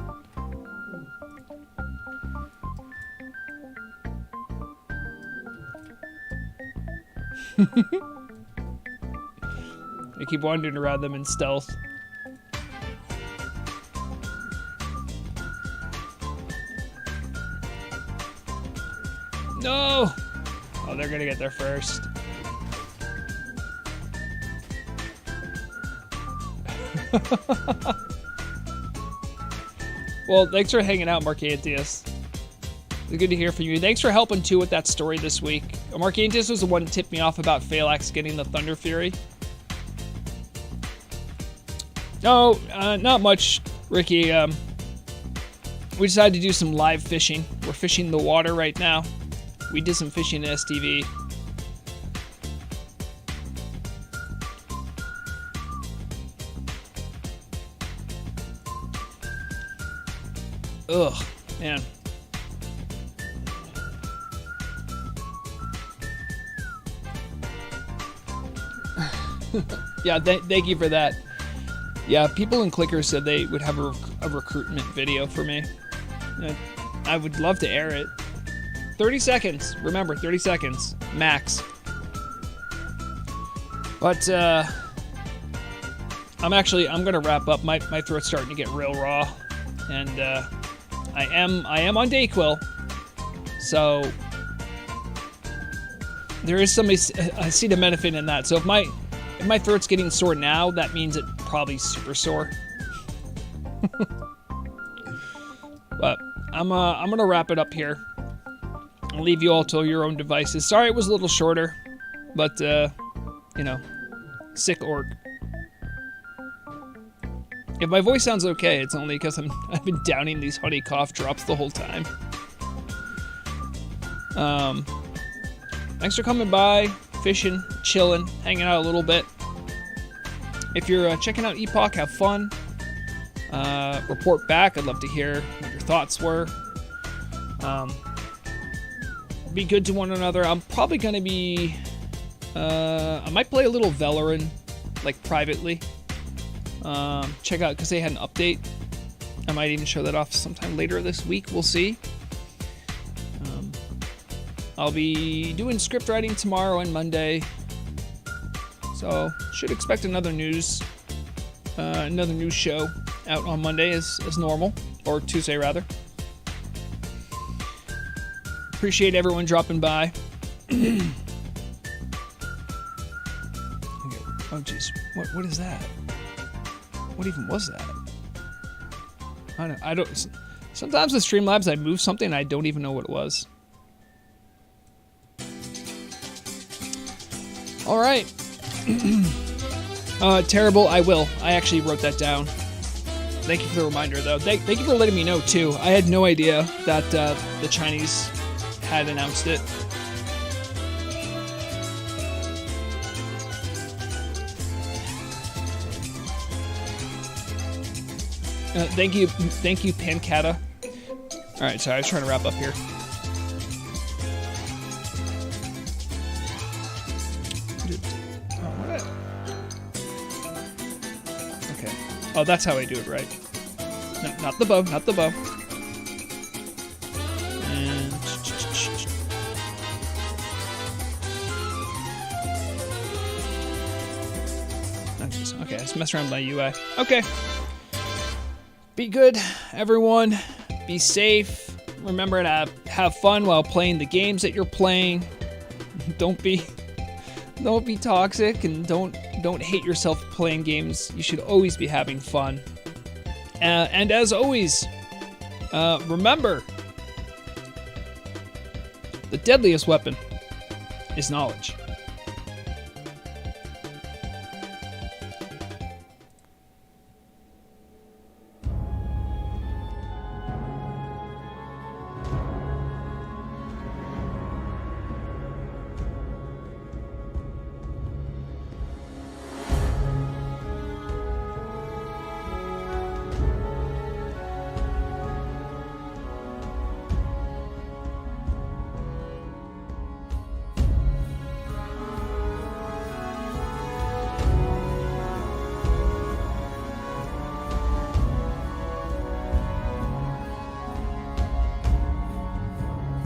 I keep wandering around them in stealth. No! Oh, they're gonna get there first. Well, thanks for hanging out, Marcantius. It's good to hear from you. Thanks for helping, too, with that story this week. Marcantius was the one that tipped me off about Phalanx getting the Thunder Fury. No, not much, Ricky. We decided to do some live fishing. We're fishing the water right now. We did some fishing in STV. Ugh, man. Yeah, thank you for that. Yeah, people in Clicker said they would have a recruitment video for me. I would love to air it. 30 seconds. Remember, 30 seconds. Max. But, I'm going to wrap up. My throat's starting to get real raw. And, I am on Dayquil. So, there is some acetaminophen in that. So if my throat's getting sore now, that means it's probably super sore. But I'm gonna wrap it up here. I'll leave you all to your own devices. Sorry it was a little shorter, but you know, sick org. If my voice sounds okay, it's only because I've been downing these honey cough drops the whole time. Thanks for coming by, fishing, chilling, hanging out a little bit. If you're checking out Epoch, have fun. Report back. I'd love to hear what your thoughts were. Be good to one another. I'm probably going to be... I might play a little Valorant, like, privately. Check out, because they had an update. I might even show that off sometime later this week. We'll see. I'll be doing script writing tomorrow and Monday. So, should expect another news show out on Monday as normal. Or Tuesday, rather. Appreciate everyone dropping by. Oh, jeez. What is that? What even was that? I don't... Sometimes with Streamlabs, I move something and I don't even know what it was. Alright. Terrible, I will. I actually wrote that down. Thank you for the reminder, though. Thank you for letting me know, too. I had no idea that the Chinese had announced it. Thank you, Pancata. Alright, sorry, I was trying to wrap up here. Okay. Oh, that's how I do it, right? No, not the bow, not the bow. And... Okay, let's mess around with my UI. Okay. Be good, everyone. Be safe. Remember to have fun while playing the games that you're playing. Don't be toxic, and don't hate yourself playing games. You should always be having fun. And as always, remember, the deadliest weapon is knowledge.